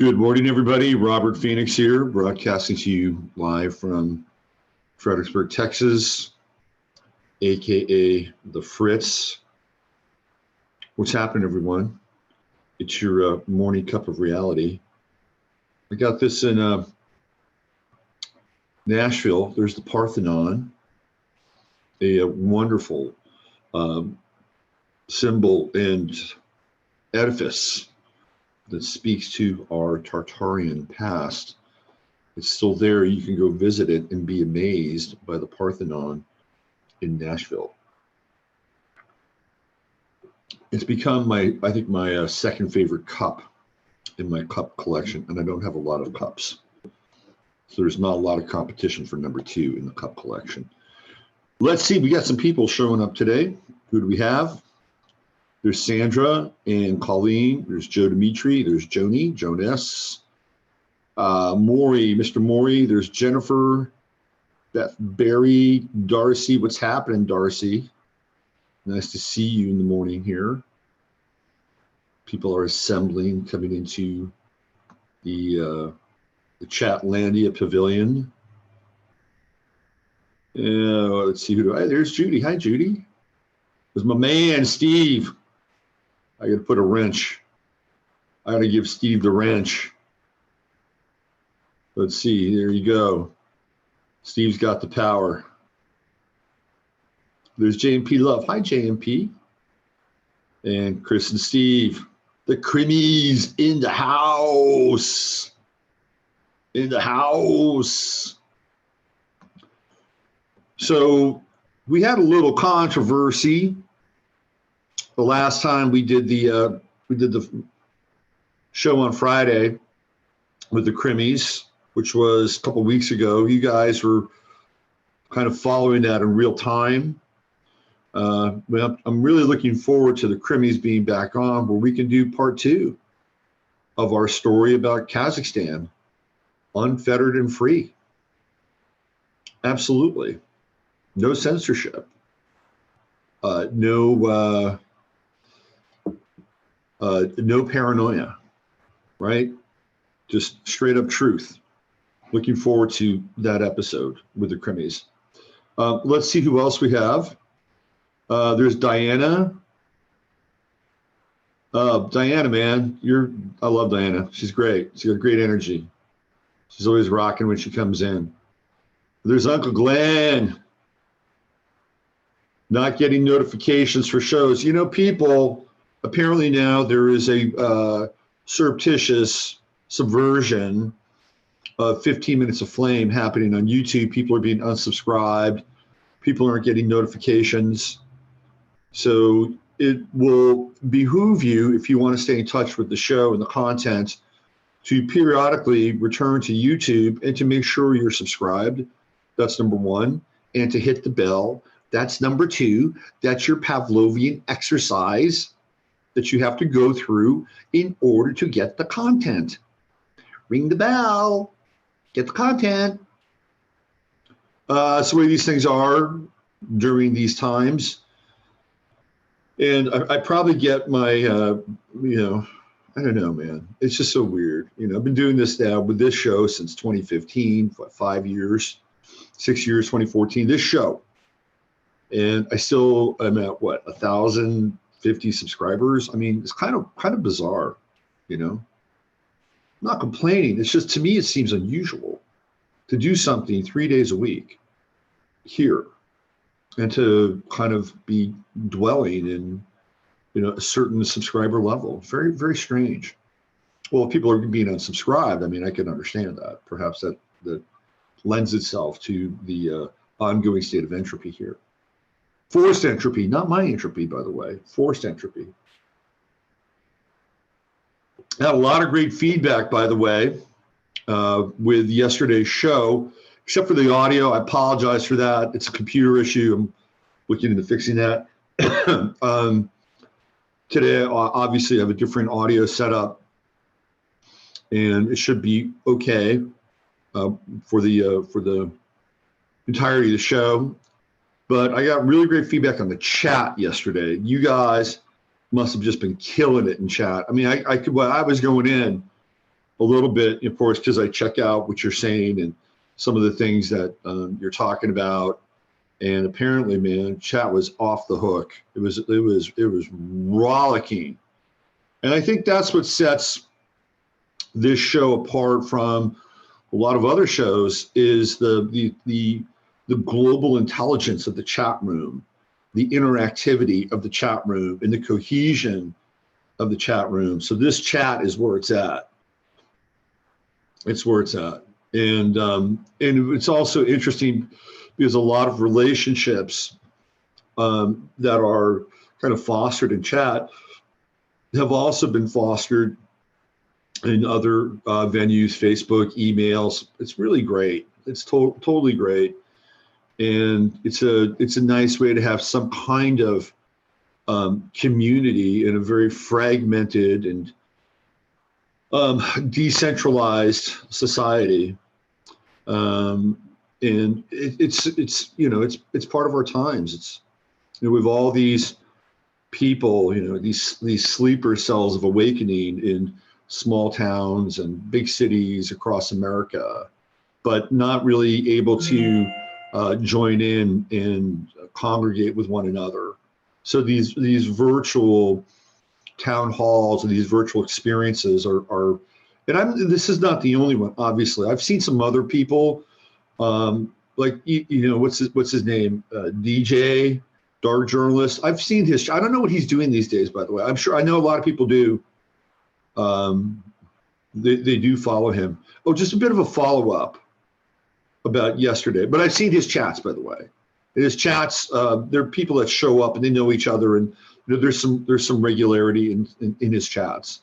Good morning, everybody. Robert Phoenix here, broadcasting to you live from Fredericksburg, Texas, aka the Fritz. What's happening, everyone? It's your morning cup of reality. I got this in Nashville. There's the Parthenon, a wonderful symbol and edifice that speaks to our Tartarian past. It's still there. You can go visit it and be amazed by the Parthenon in Nashville. It's become I think my second favorite cup in my cup collection, and I don't have a lot of cups. So there's not a lot of competition for number 2 in the cup collection. Let's see, we got some people showing up today. Who do we have? There's Sandra and Colleen. There's Joe Dimitri. There's Joni, Jonas. Maury, Mr. Maury. There's Jennifer, Beth Barry, Darcy. What's happening, Darcy? Nice to see you in the morning here. People are assembling, coming into the Chatlandia Pavilion. Let's see there's Judy. Hi, Judy. There's my man, Steve. I got to put a wrench. I got to give Steve the wrench. Let's see. There you go. Steve's got the power. There's JMP Love. Hi, JMP. And Chris and Steve. The Crimmies in the house. In the house. So we had a little controversy the last time we did the show on Friday with the Crimmies, which was a couple weeks ago. You guys were kind of following that in real time. I'm really looking forward to the Crimmies being back on, where we can do part 2 of our story about Kazakhstan, unfettered and free. Absolutely. No censorship. No paranoia, right? Just straight up truth. Looking forward to that episode with the Crimmies. Let's see who else we have. There's Diana. Diana, man, I love Diana. She's great. She's got great energy. She's always rocking when she comes in. There's Uncle Glenn. Not getting notifications for shows. You know, people, apparently now there is a surreptitious subversion of 15 Minutes of Flame happening on YouTube. People are being unsubscribed. People aren't getting notifications. So it will behoove you, if you want to stay in touch with the show and the content, to periodically return to YouTube and to make sure you're subscribed. That's number 1. And to hit the bell. That's number 2. That's your Pavlovian exercise that you have to go through in order to get the content. Ring the bell, get the content. That's the way these things are during these times. And I probably get my, I don't know, man. It's just so weird. I've been doing this now with this show since 2015, 5 years, 6 years, 2014, this show. And I still am at 1,050 subscribers. I mean, it's kind of bizarre, I'm not complaining. It's just, to me, it seems unusual to do something 3 days a week here and to kind of be dwelling in, a certain subscriber level. Very, very strange. Well, if people are being unsubscribed, I mean, I can understand that. Perhaps that lends itself to the ongoing state of entropy here. Forced entropy, not my entropy, by the way. Forced entropy. I had a lot of great feedback, by the way, with yesterday's show, except for the audio. I apologize for that. It's a computer issue. I'm looking into fixing that. Today, obviously, I have a different audio setup, and it should be okay for the entirety of the show. But I got really great feedback on the chat yesterday. You guys must have just been killing it in chat. I mean, I was going in a little bit, of course, because I check out what you're saying and some of the things that you're talking about. And apparently, man, chat was off the hook. It was rollicking. And I think that's what sets this show apart from a lot of other shows is the global intelligence of the chat room, the interactivity of the chat room, and the cohesion of the chat room. So this chat is where it's at. It's where it's at. And it's also interesting because a lot of relationships that are kind of fostered in chat have also been fostered in other venues, Facebook, emails. It's really great. It's totally great. And it's a nice way to have some kind of community in a very fragmented and decentralized society. And it's part of our times. It's, with all these people, these sleeper cells of awakening in small towns and big cities across America, but not really able to join in and congregate with one another. So these virtual town halls and these virtual experiences are this is not the only one, obviously. I've seen some other people, like, what's his name? DJ, dark journalist. I've seen his, I don't know what he's doing these days, by the way. I'm sure, I know a lot of people do. They do follow him. Oh, just a bit of a follow-up about yesterday, but I've seen his chats, by the way. His chats, there are people that show up and they know each other, and there's some regularity in his chats.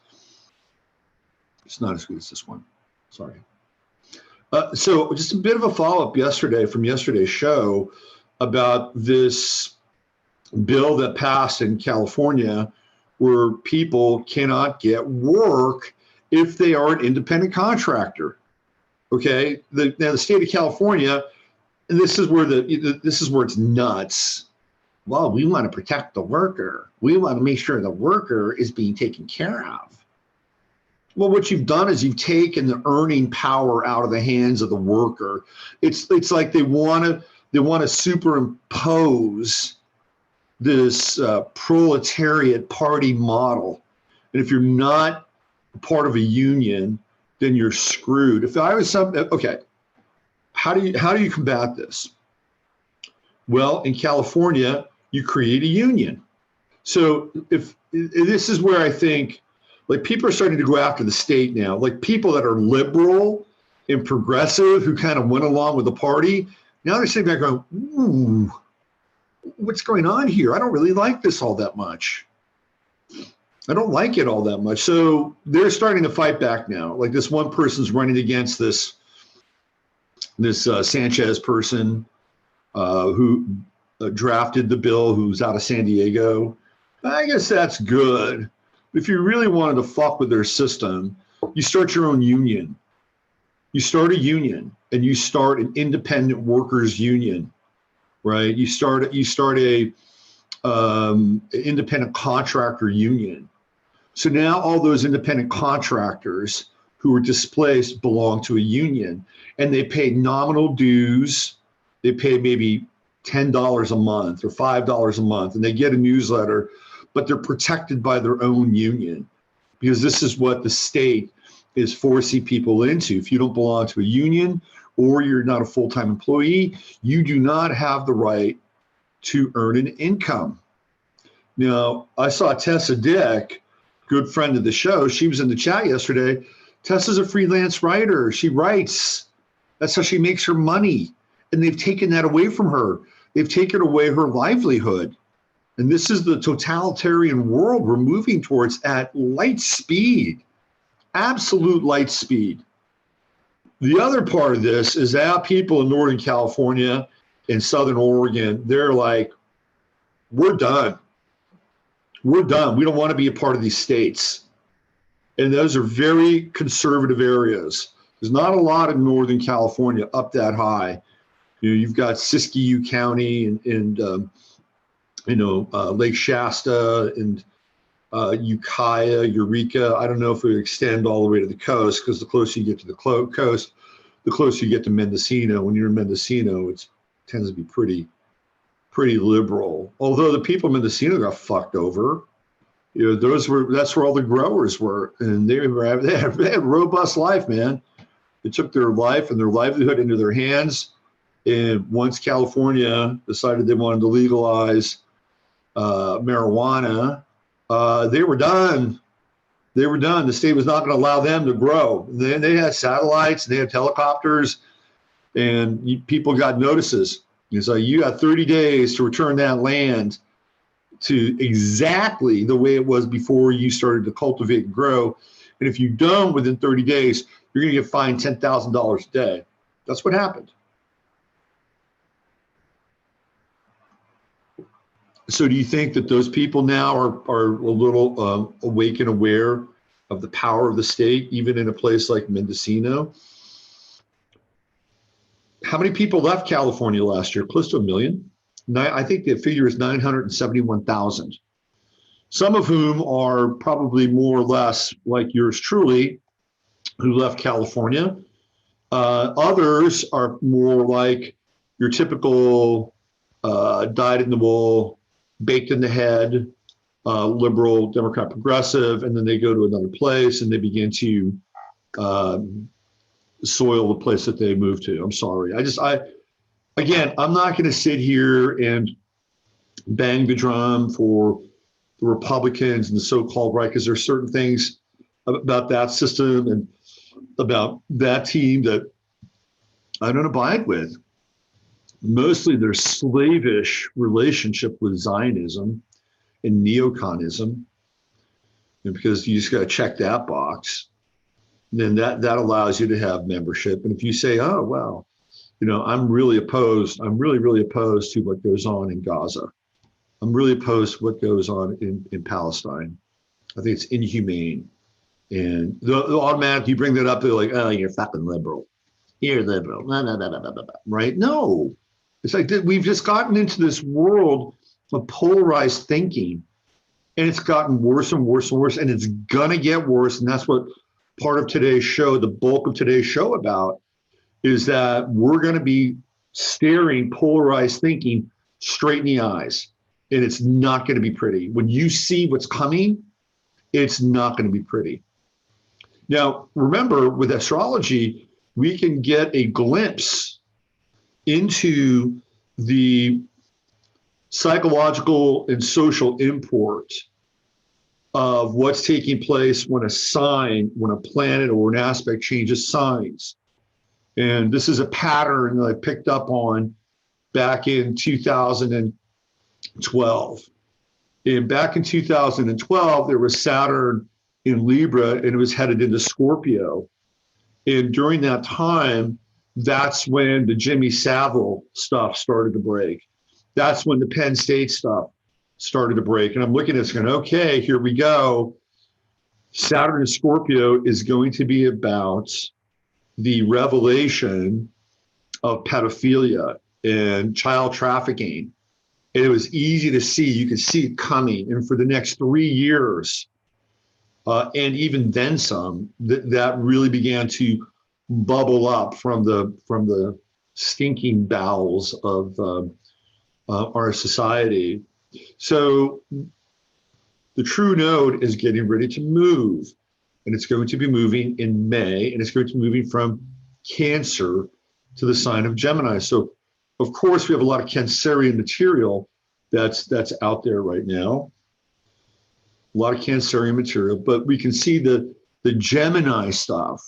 It's not as good as this one. Sorry. So just a bit of a follow-up yesterday from yesterday's show about this bill that passed in California where people cannot get work if they are an independent contractor. Okay, now the state of California, and this is where it's nuts. Well, we want to protect the worker. We want to make sure the worker is being taken care of. Well, what you've done is you've taken the earning power out of the hands of the worker. It's like they want to superimpose this proletariat party model, and if you're not part of a union, then you're screwed. If I was okay, how do you combat this? Well, in California, you create a union. So if this is where I think, like, people are starting to go after the state now, like people that are liberal and progressive who kind of went along with the party. Now they're sitting back going, ooh, what's going on here? I don't really like this all that much. I don't like it all that much. So they're starting to fight back now. Like, this one person's running against this Sanchez person who drafted the bill, who's out of San Diego. I guess that's good. If you really wanted to fuck with their system, you start your own union. You start a union, and you start an independent workers union, right? You start a independent contractor union. So now all those independent contractors who are displaced belong to a union, and they pay nominal dues. They pay maybe $10 a month or $5 a month, and they get a newsletter, but they're protected by their own union, because this is what the state is forcing people into. If you don't belong to a union or you're not a full-time employee, you do not have the right to earn an income. Now, I saw Tessa Dick, good friend of the show. She was in the chat yesterday. Tessa's a freelance writer. She writes. That's how she makes her money. And they've taken that away from her. They've taken away her livelihood. And this is the totalitarian world we're moving towards at light speed, absolute light speed. The other part of this is that people in Northern California and Southern Oregon, they're like, we're done. We're done. We don't want to be a part of these states. And those are very conservative areas. There's not a lot in Northern California up that high. You've got Siskiyou County and Lake Shasta and Ukiah, Eureka. I don't know if it would extend all the way to the coast, because the closer you get to the coast, the closer you get to Mendocino. When you're in Mendocino, it tends to be pretty liberal. Although the people in Mendocino got fucked over. You know, that's where all the growers were, and they had robust life, man. They took their life and their livelihood into their hands. And once California decided they wanted to legalize marijuana, they were done. They were done. The state was not going to allow them to grow. Then they had satellites, they had helicopters, and people got notices. It's like, you got 30 days to return that land to exactly the way it was before you started to cultivate and grow. And if you don't within 30 days, you're going to get fined $10,000 a day. That's what happened. So do you think that those people now are a little awake and aware of the power of the state, even in a place like Mendocino? How many people left California last year? Close to 1 million. I think the figure is 971,000. Some of whom are probably more or less like yours truly, who left California. Others are more like your typical dyed in the wool, baked in the head, liberal, Democrat, progressive, and then they go to another place and they begin to soil the place that they moved to. I'm sorry. Again, I'm not going to sit here and bang the drum for the Republicans and the so-called right, because there's certain things about that system and about that team that I don't abide with. Mostly their slavish relationship with Zionism and neoconism, and because you just got to check that box, then that allows you to have membership. And if you say, oh, well, you know, I'm really opposed to what goes on in Gaza. I'm really opposed to what goes on in Palestine. I think it's inhumane. And the automatic, you bring that up, they're like, oh, you're fucking liberal. You're liberal, blah, blah, blah, blah, blah, blah. Right? No. It's like we've just gotten into this world of polarized thinking, and it's gotten worse and worse and worse, and it's gonna get worse. And that's what part of today's show, the bulk of today's show about, is that we're gonna be staring polarized thinking straight in the eyes, and it's not gonna be pretty. When you see what's coming, it's not gonna be pretty. Now, remember, with astrology, we can get a glimpse into the psychological and social import of what's taking place when a planet or an aspect changes signs. And this is a pattern that I picked up on back in 2012. And back in 2012, there was Saturn in Libra, and it was headed into Scorpio. And during that time, that's when the Jimmy Savile stuff started to break. That's when the Penn State stuff started to break. And I'm looking at this going, okay, here we go. Saturn in Scorpio is going to be about the revelation of pedophilia and child trafficking. And it was easy to see, you could see it coming. And for the next 3 years, and even then some, that really began to bubble up from the stinking bowels of our society. So the true node is getting ready to move, and it's going to be moving in May, and it's going to be moving from Cancer to the sign of Gemini. So of course we have a lot of Cancerian material that's out there right now. A lot of Cancerian material, but we can see the Gemini stuff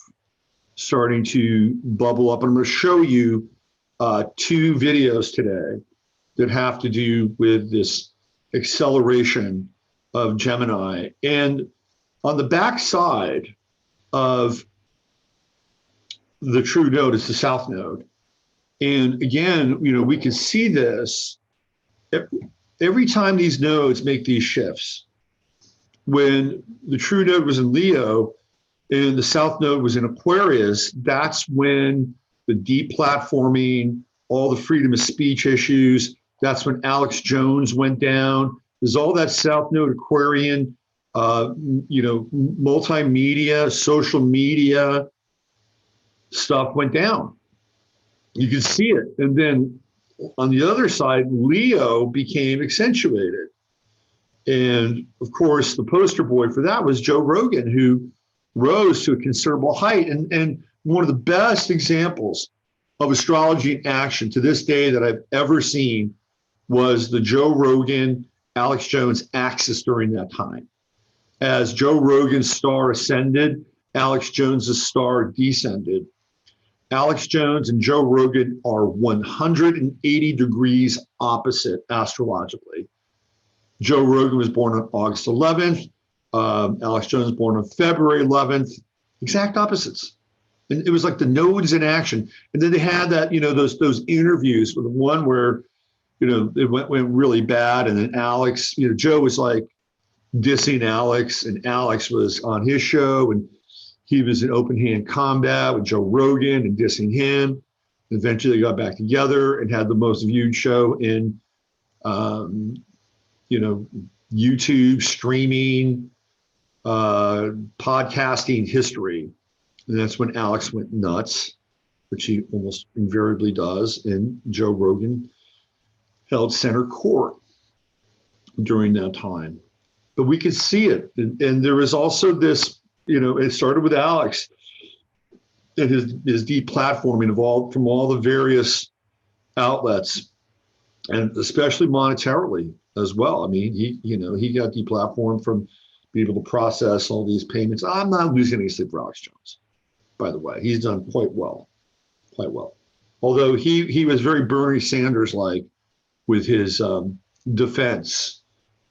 starting to bubble up. And I'm going to show you 2 videos today that have to do with this acceleration of Gemini. And on the back side of the true node is the south node. And again, you know, we can see this every time these nodes make these shifts. When the true node was in Leo and the south node was in Aquarius, that's when the deplatforming, all the freedom of speech issues, that's when Alex Jones went down. There's all that south node Aquarian multimedia, social media stuff went down. You could see it. And then on the other side, Leo became accentuated. And of course, the poster boy for that was Joe Rogan, who rose to a considerable height. And one of the best examples of astrology in action to this day that I've ever seen was the Joe Rogan, Alex Jones axis during that time. As Joe Rogan's star ascended, Alex Jones's star descended. Alex Jones and Joe Rogan are 180 degrees opposite astrologically. Joe Rogan was born on August 11th. Alex Jones was born on February 11th. Exact opposites. And it was like the nodes in action. And then they had that, those interviews with the one where, it went really bad. And then Alex, Joe was like dissing Alex, and Alex was on his show, and he was in open hand combat with Joe Rogan and dissing him. Eventually they got back together and had the most viewed show in, YouTube streaming, podcasting history. And that's when Alex went nuts, which he almost invariably does. And Joe Rogan held center court during that time. But we could see it. And there was also this, it started with Alex and his deplatforming from all the various outlets, and especially monetarily as well. I mean, he got deplatformed from being able to process all these payments. I'm not losing any sleep for Alex Jones, by the way. He's done quite well. Although he was very Bernie Sanders-like with his defense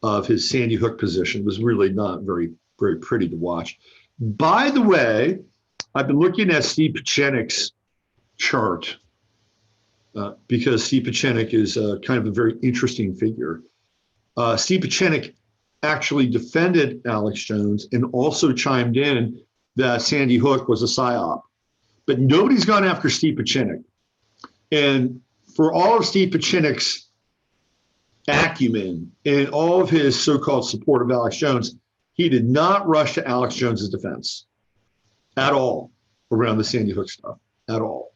of his Sandy Hook position. It was really not very, very pretty to watch. By the way, I've been looking at Steve Pieczenik's chart because Steve Pieczenik is kind of a very interesting figure. Steve Pieczenik actually defended Alex Jones and also chimed in that Sandy Hook was a psyop. But nobody's gone after Steve Pieczenik. And for all of Steve Pieczenik's acumen and all of his so-called support of Alex Jones, he did not rush to Alex Jones's defense at all around the Sandy Hook stuff, at all.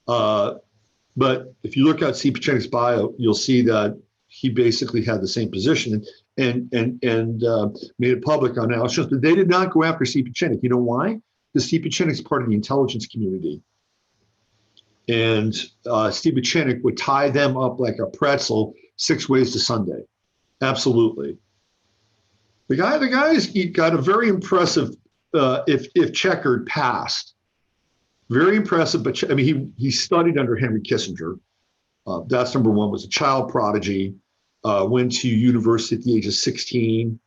But if you look at Steve Pieczenik's bio, you'll see that he basically had the same position and made it public on Alex Jones. But they did not go after Steve Pieczenik. You know why? Because Steve Pieczenik's part of the intelligence community. And Steve Pieczenik would tie them up like a pretzel 6 ways to Sunday. Absolutely. The guy's got a very impressive, if checkered past. Very impressive, but I mean, he studied under Henry Kissinger. That's number one. Was a child prodigy. Went to university at the age of 16.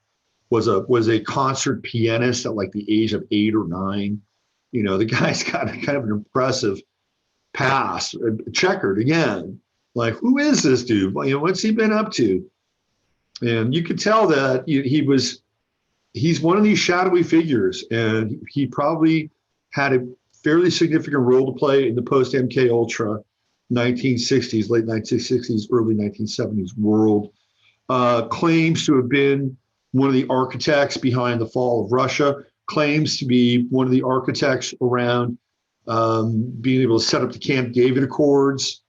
Was a concert pianist at like the age of 8 or 9. The guy's got kind of an impressive past. Checkered again. Like, who is this dude? What's he been up to? And you could tell that he's one of these shadowy figures, and he probably had a fairly significant role to play in the post-MK Ultra 1960s, late 1960s, early 1970s world. Claims to have been one of the architects behind the fall of Russia, claims to be one of the architects around being able to set up the Camp David Accords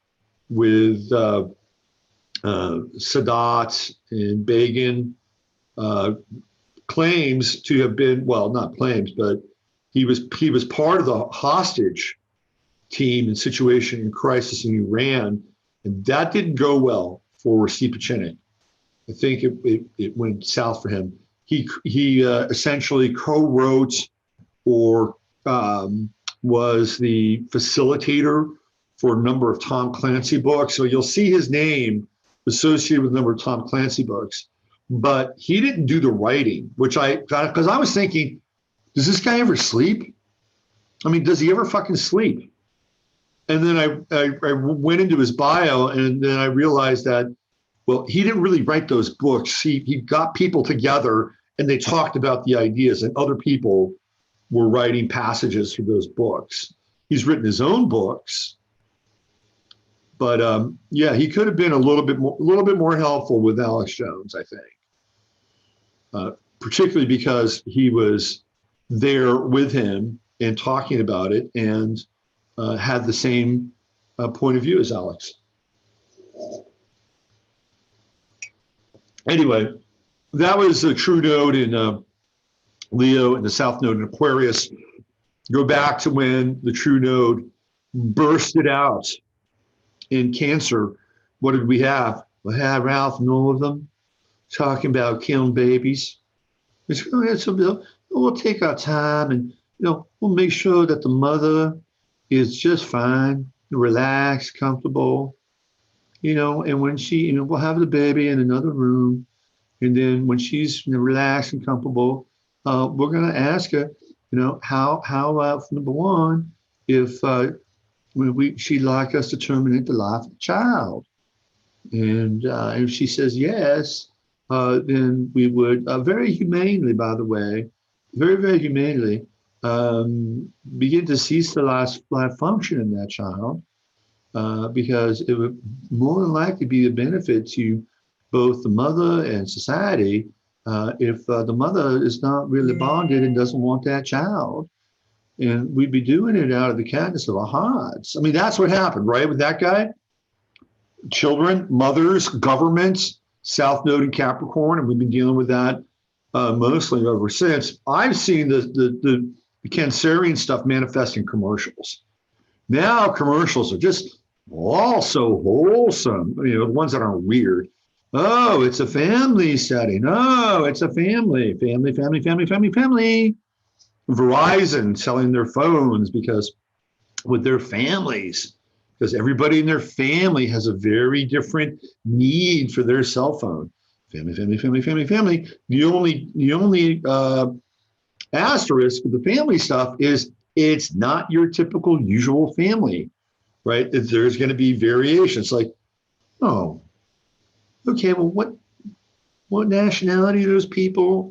with Sadat and Begin. Claims to have been, well, not claims, but he was part of the hostage team and situation in crisis in Iran, and that didn't go well for Steve Pieczenik. I think it went south for him. He essentially co-wrote or was the facilitator for a number of Tom Clancy books. So you'll see his name associated with a number of Tom Clancy books, but he didn't do the writing, which because I was thinking, does this guy ever sleep? I mean, does he ever fucking sleep? And then I went into his bio, and then I realized that, well, he didn't really write those books. He got people together and they talked about the ideas, and other people were writing passages for those books. He's written his own books, but yeah, he could have been a little bit more helpful with Alex Jones, I think. particularly because he was there with him and talking about it and had the same point of view as Alex. Anyway, that was a true node in Leo and the south node in Aquarius. Go back to when the true node bursted out in Cancer. What did we have? We had Ralph and all of them talking about killing babies. We'll take our time and we'll make sure that the mother is just fine, relaxed, comfortable, and when she, we'll have the baby in another room. And then when she's relaxed and comfortable, we're going to ask her, how number one, if she'd like us to terminate the life of the child. And if she says yes, then we would very humanely, by the way, very, very humanely, begin to cease the life function in that child, because it would more than likely be a benefit to both the mother and society if the mother is not really bonded and doesn't want that child. And we'd be doing it out of the kindness of our hearts. I mean, that's what happened, right, with that guy? Children, mothers, governments, South Node in Capricorn, and we've been dealing with that mostly ever since. I've seen the Cancerian stuff manifest in commercials. Now commercials are just all so wholesome, the ones that aren't weird. Oh, it's a family setting. Oh, it's a family. Verizon selling their phones because with their families, because everybody in their family has a very different need for their cell phone. Family. The only asterisk with the family stuff is it's not your typical usual family, right? There's going to be variations. Like, oh, okay, well, what nationality are those people?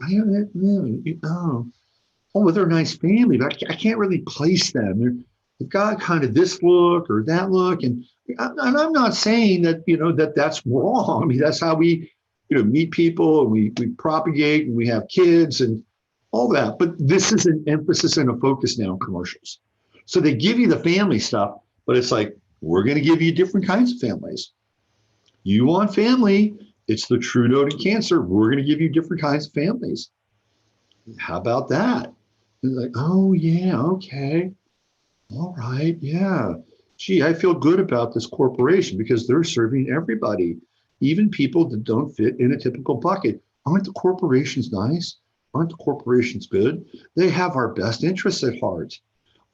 Oh, they're a nice family, but I can't really place them. They've got kind of this look or that look, and I'm not saying that that's wrong. I mean, that's how we meet people, and we propagate, and we have kids and all that. But this is an emphasis and a focus now in commercials. So they give you the family stuff, but it's like, we're going to give you different kinds of families. You want family, it's the true node in Cancer. We're going to give you different kinds of families. How about that? And like, oh yeah, okay. All right, yeah. Gee, I feel good about this corporation because they're serving everybody, even people that don't fit in a typical bucket. Aren't the corporations nice? Aren't the corporations good? They have our best interests at heart.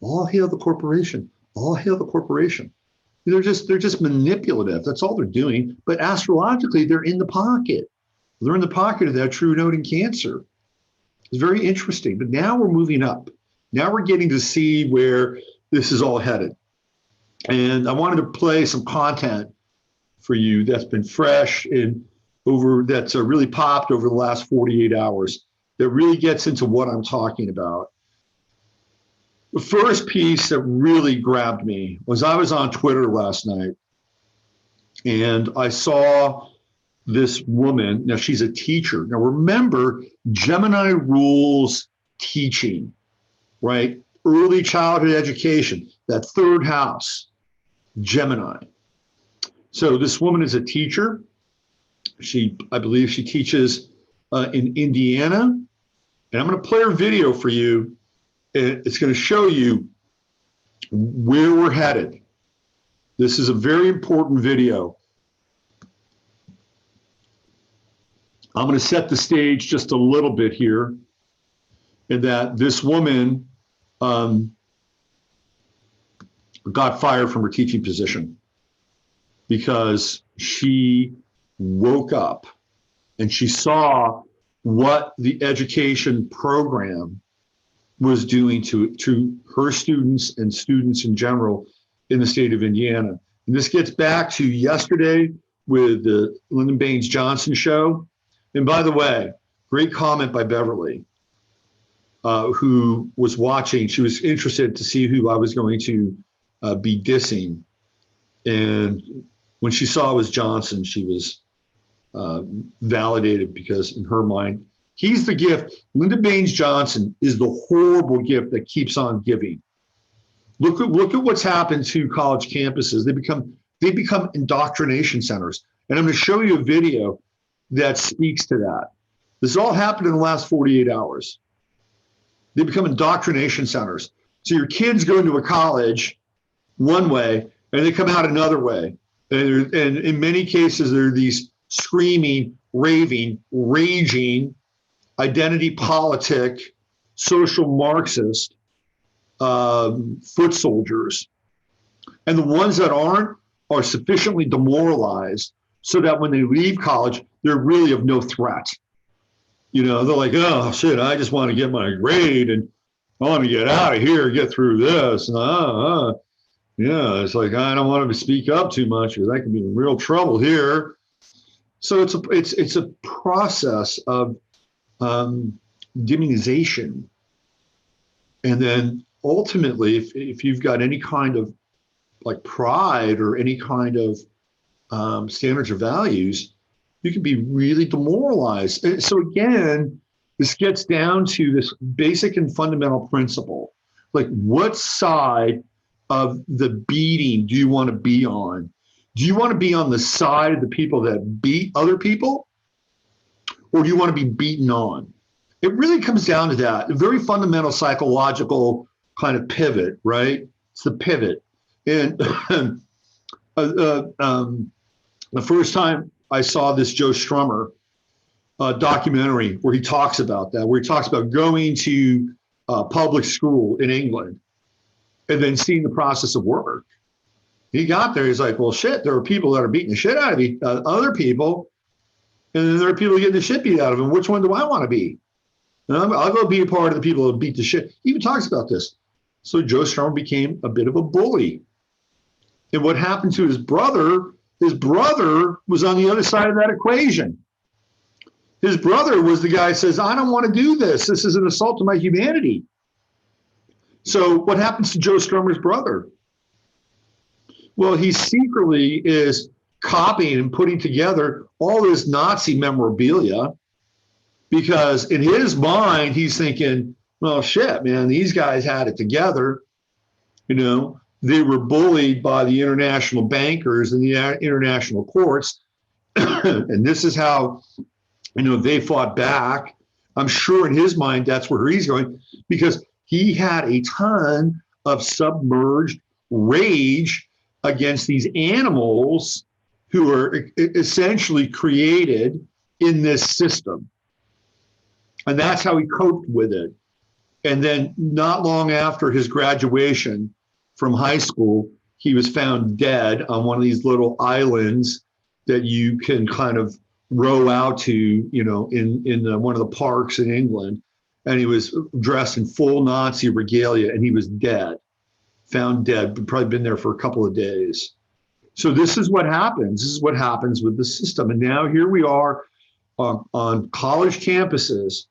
All hail the corporation. All hail the corporation. They're just manipulative. That's all they're doing. But astrologically, they're in the pocket. They're in the pocket of that true node in Cancer. It's very interesting. But now we're moving up. Now we're getting to see where this is all headed. And I wanted to play some content for you that's been fresh and that's really popped over the last 48 hours that really gets into what I'm talking about. The first piece that really grabbed me was I was on Twitter last night and I saw this woman. Now she's a teacher. Now remember, Gemini rules teaching, right? Early childhood education, that third house, Gemini. So this woman is a teacher. I believe she teaches in Indiana. And I'm going to play her video for you. It's going to show you where we're headed. This is a very important video. I'm going to set the stage just a little bit here, in that this woman got fired from her teaching position because she woke up and she saw what the education program was doing to her students and students in general in the state of Indiana. And this gets back to yesterday with the Lyndon Baines Johnson show. And by the way, great comment by Beverly, who was watching. She was interested to see who I was going to be dissing. And when she saw it was Johnson, she was validated because in her mind, He's the gift. Lyndon Baines Johnson is the horrible gift that keeps on giving. Look at what's happened to college campuses. They become indoctrination centers. And I'm going to show you a video that speaks to that. This all happened in the last 48 hours. They become indoctrination centers. So your kids go into a college one way and they come out another way. And in many cases, there are these screaming, raving, raging, identity politic, social Marxist foot soldiers. And the ones that aren't are sufficiently demoralized so that when they leave college, they're really of no threat. You know, they're like, oh, shit, I just want to get my grade and I want to get out of here, get through this. Yeah, it's like, I don't want to speak up too much because I can be in real trouble here. So it's a process of demonization. And then ultimately, if you've got any kind of like pride or any kind of standards or values, you can be really demoralized. And so again, this gets down to this basic and fundamental principle. Like, what side of the beating do you want to be on? Do you want to be on the side of the people that beat other people? Or do you want to be beaten on? It really comes down to that, a very fundamental psychological kind of pivot, right? It's the pivot. And the first time I saw this Joe Strummer documentary where he talks about that, where he talks about going to public school in England and then seeing the process of work. He got there, he's like, well, shit, there are people that are beating the shit out of other people, and then there are people getting the shit beat out of them. Which one do I want to be? And I'll go be a part of the people that beat the shit. He even talks about this. So Joe Strummer became a bit of a bully. And what happened to his brother was on the other side of that equation. His brother was the guy who says, I don't want to do this. This is an assault to my humanity. So what happens to Joe Strummer's brother? Well, he secretly is copying and putting together all this Nazi memorabilia because in his mind, he's thinking, well, shit, man, these guys had it together. You know, they were bullied by the international bankers and the international courts. And this is how, you know, they fought back. I'm sure in his mind, that's where he's going, because he had a ton of submerged rage against these animals who are essentially created in this system. And that's how he coped with it. And then not long after his graduation from high school, he was found dead on one of these little islands that you can kind of row out to, you know, in one of the parks in England. And he was dressed in full Nazi regalia and he was dead, found dead, but probably been there for a couple of days. So this is what happens. This is what happens with the system. And now here we are on college campuses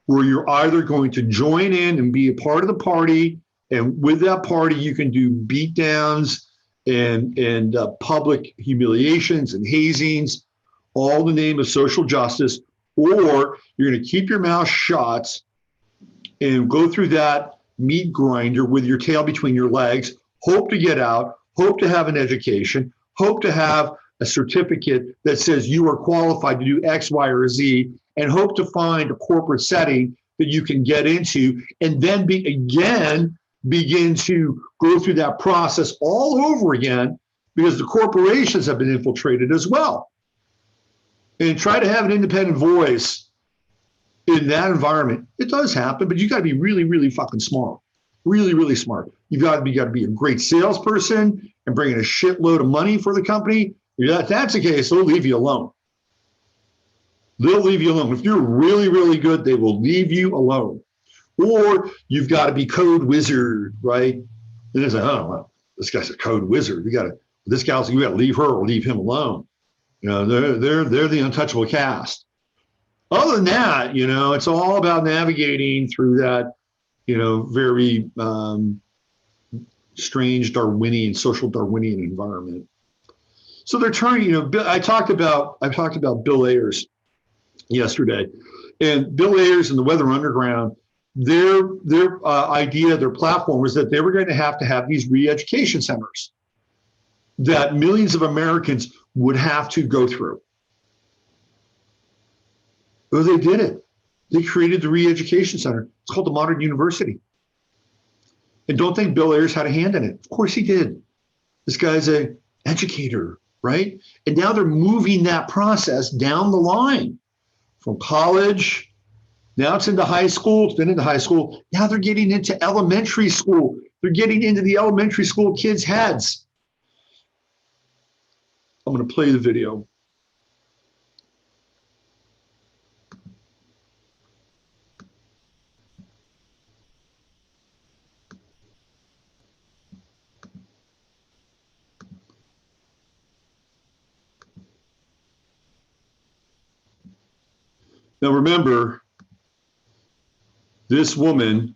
where you're either going to join in and be a part of the party, and with that party, you can do beatdowns and public humiliations and hazings, all in the name of social justice, or you're going to keep your mouth shut and go through that meat grinder with your tail between your legs, hope to get out, hope to have an education, hope to have a certificate that says you are qualified to do X, Y, or Z, and hope to find a corporate setting that you can get into, and then begin to go through that process all over again, because the corporations have been infiltrated as well. And try to have an independent voice in that environment. It does happen, but you got to be really, really fucking smart. Really, really smart. You got to be a great salesperson and bring in a shitload of money for the company. If that's the case, they'll leave you alone. They'll leave you alone. If you're really, really good, they will leave you alone. Or you've got to be code wizard, right? And it's like, oh, well, this guy's a code wizard. We got to leave her or leave him alone. You know, they're the untouchable caste. Other than that, you know, it's all about navigating through that, you know, very strange social Darwinian environment. So they're turning, you know, I talked about Bill Ayers yesterday, And Bill Ayers and the Weather Underground, their idea, their platform was that they were going to have these re-education centers that millions of Americans would have to go through. Well, they did it. They created the re-education center. It's called the Modern University. And don't think Bill Ayers had a hand in it. Of course he did. This guy's an educator, right? And now they're moving that process down the line from college. Now it's into high school. It's been into high school. Now they're getting into elementary school. They're getting into the elementary school kids' heads. I'm going to play the video. Now remember, this woman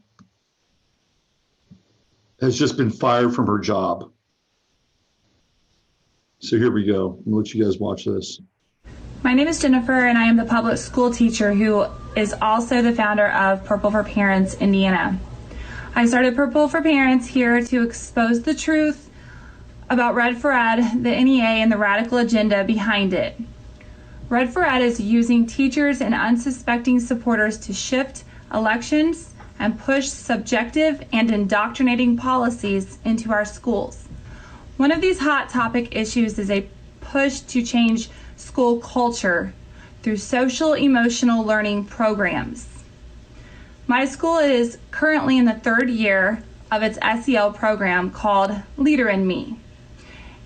has just been fired from her job. So here we go. I'll let you guys watch this. My name is Jennifer, and I am the public school teacher who is also the founder of Purple for Parents Indiana. I started Purple for Parents here to expose the truth about Red for Ed, the NEA, and the radical agenda behind it. Red for Ed is using teachers and unsuspecting supporters to shift elections and push subjective and indoctrinating policies into our schools. One of these hot topic issues is a push to change school culture through social emotional learning programs. My school is currently in the 3rd year of its SEL program called Leader in Me.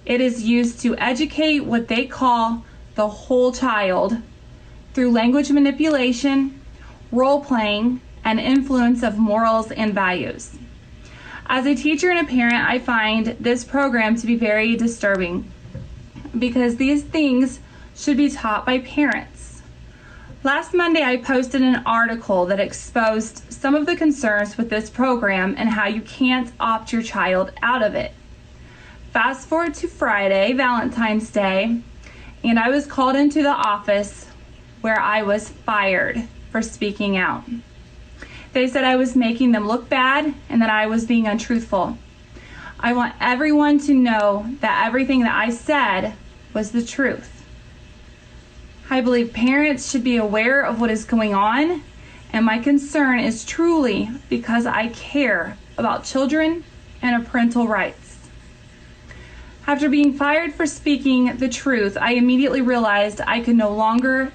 It is used to educate what they call the whole child through language manipulation, role-playing, and influence of morals and values. As a teacher and a parent, I find this program to be very disturbing because these things should be taught by parents. Last Monday, I posted an article that exposed some of the concerns with this program and how you can't opt your child out of it. Fast forward to Friday, Valentine's Day, and I was called into the office where I was fired for speaking out. They said I was making them look bad and that I was being untruthful. I want everyone to know that everything that I said was the truth. I believe parents should be aware of what is going on, and my concern is truly because I care about children and parental rights. After being fired for speaking the truth, I immediately realized I could no longer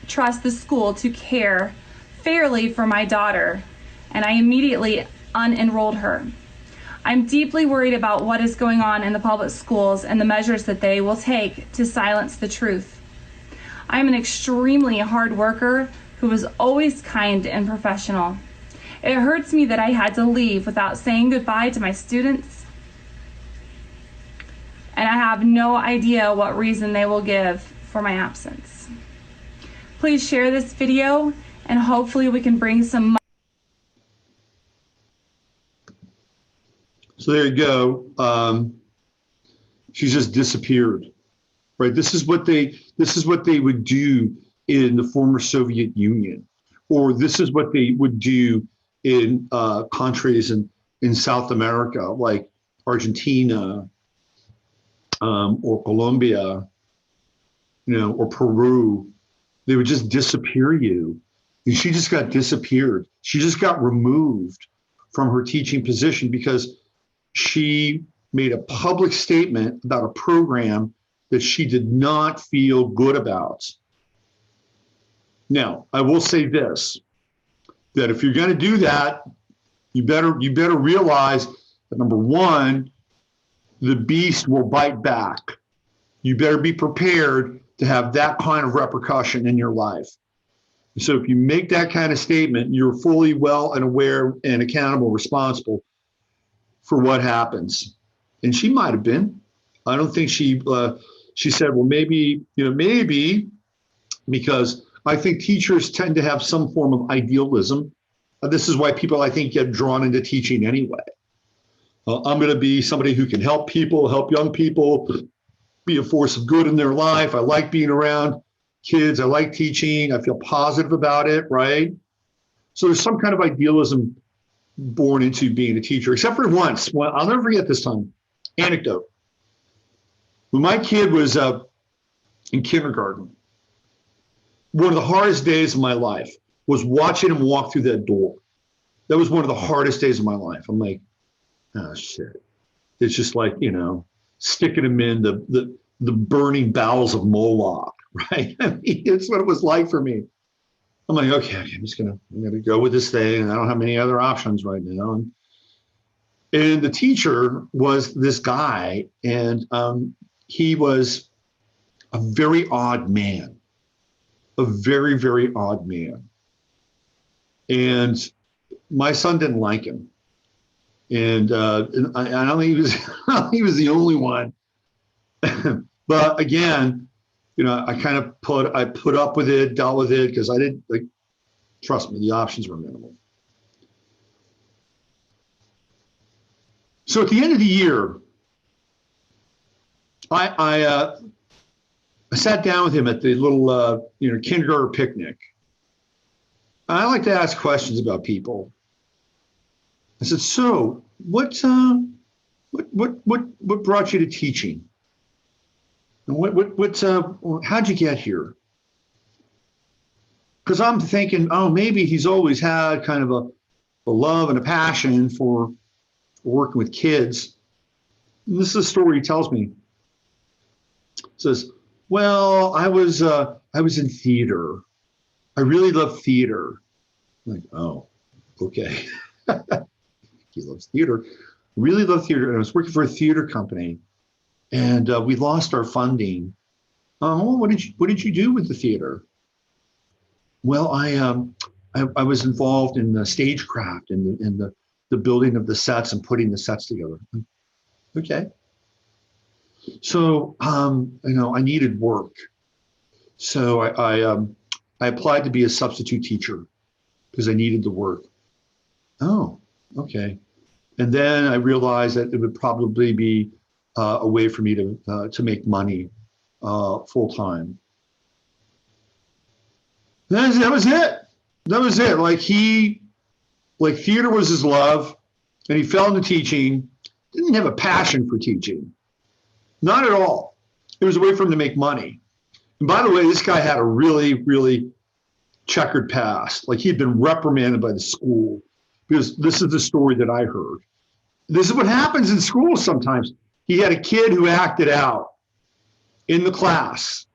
trust the school to care fairly for my daughter, and I immediately unenrolled her. I'm deeply worried about what is going on in the public schools and the measures that they will take to silence the truth. I'm an extremely hard worker who was always kind and professional. It hurts me that I had to leave without saying goodbye to my students, and I have no idea what reason they will give for my absence. Please share this video, and hopefully we can bring some. So there you go. She just disappeared, right? This is what they would do in the former Soviet Union, or this is what they would do in countries in South America, like Argentina, or Colombia, or Peru. They would just disappear you. And she just got disappeared. She just got removed from her teaching position because she made a public statement about a program that she did not feel good about. Now, I will say this, that if you're going to do that, you better realize that, number one, the beast will bite back. You better be prepared to have that kind of repercussion in your life. So if you make that kind of statement, you're fully well and aware and accountable, responsible for what happens. And she might have been. I don't think she said, well, maybe because I think teachers tend to have some form of idealism. This is why people, I think, get drawn into teaching anyway. I'm going to be somebody who can help people, help young people, be a force of good in their life. I like being around kids. I like teaching. I feel positive about it, right? So there's some kind of idealism born into being a teacher, except for once. Well, I'll never forget this time. Anecdote. When my kid was in kindergarten, one of the hardest days of my life was watching him walk through that door. That was one of the hardest days of my life. I'm like, oh shit. It's just like, sticking him in the burning bowels of Moloch, right? I mean, it's what it was like for me. I'm like, okay, I'm gonna go with this thing, and I don't have many other options right now. And the teacher was this guy, and he was a very odd man, a very, very odd man. And my son didn't like him. And I don't think he was the only one. But again, I kind of put up with it, dealt with it, because I didn't trust me, the options were minimal. So at the end of the year, I sat down with him at the little kindergarten picnic. I like to ask questions about people. I said, so what brought you to teaching? And how'd you get here? Because I'm thinking, oh, maybe he's always had kind of a love and a passion for working with kids. And this is a story he tells me. He says, well, I was in theater. I really love theater. I'm like, oh, okay. He loves theater. Really love theater. And I was working for a theater company, and we lost our funding. Oh, what did you do with the theater? Well, I was involved in the stagecraft and the building of the sets and putting the sets together. Okay. So I needed work. So I applied to be a substitute teacher because I needed the work. Oh, okay. And then I realized that it would probably be a way for me to make money full time. That was it. That was it. Like theater was his love, and he fell into teaching. Didn't have a passion for teaching, not at all. It was a way for him to make money. And by the way, this guy had a really, really checkered past. Like he'd been reprimanded by the school, because this is the story that I heard. This is what happens in schools sometimes. He had a kid who acted out in the class,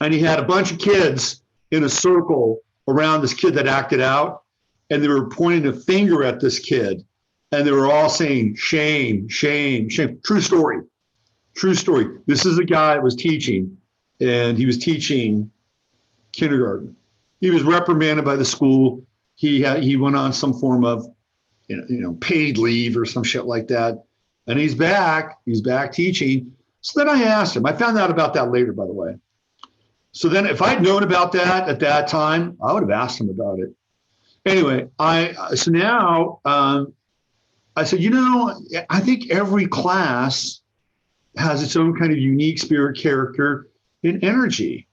and he had a bunch of kids in a circle around this kid that acted out, and they were pointing a finger at this kid, and they were all saying, shame, shame, shame. True story. True story. This is a guy that was teaching, and he was teaching kindergarten. He was reprimanded by the school. He went on some form of paid leave or some shit like that. And he's back teaching. So then I asked him, I found out about that later, by the way. So then if I'd known about that at that time, I would have asked him about it. Anyway, so now I said, I think every class has its own kind of unique spirit, character, and energy.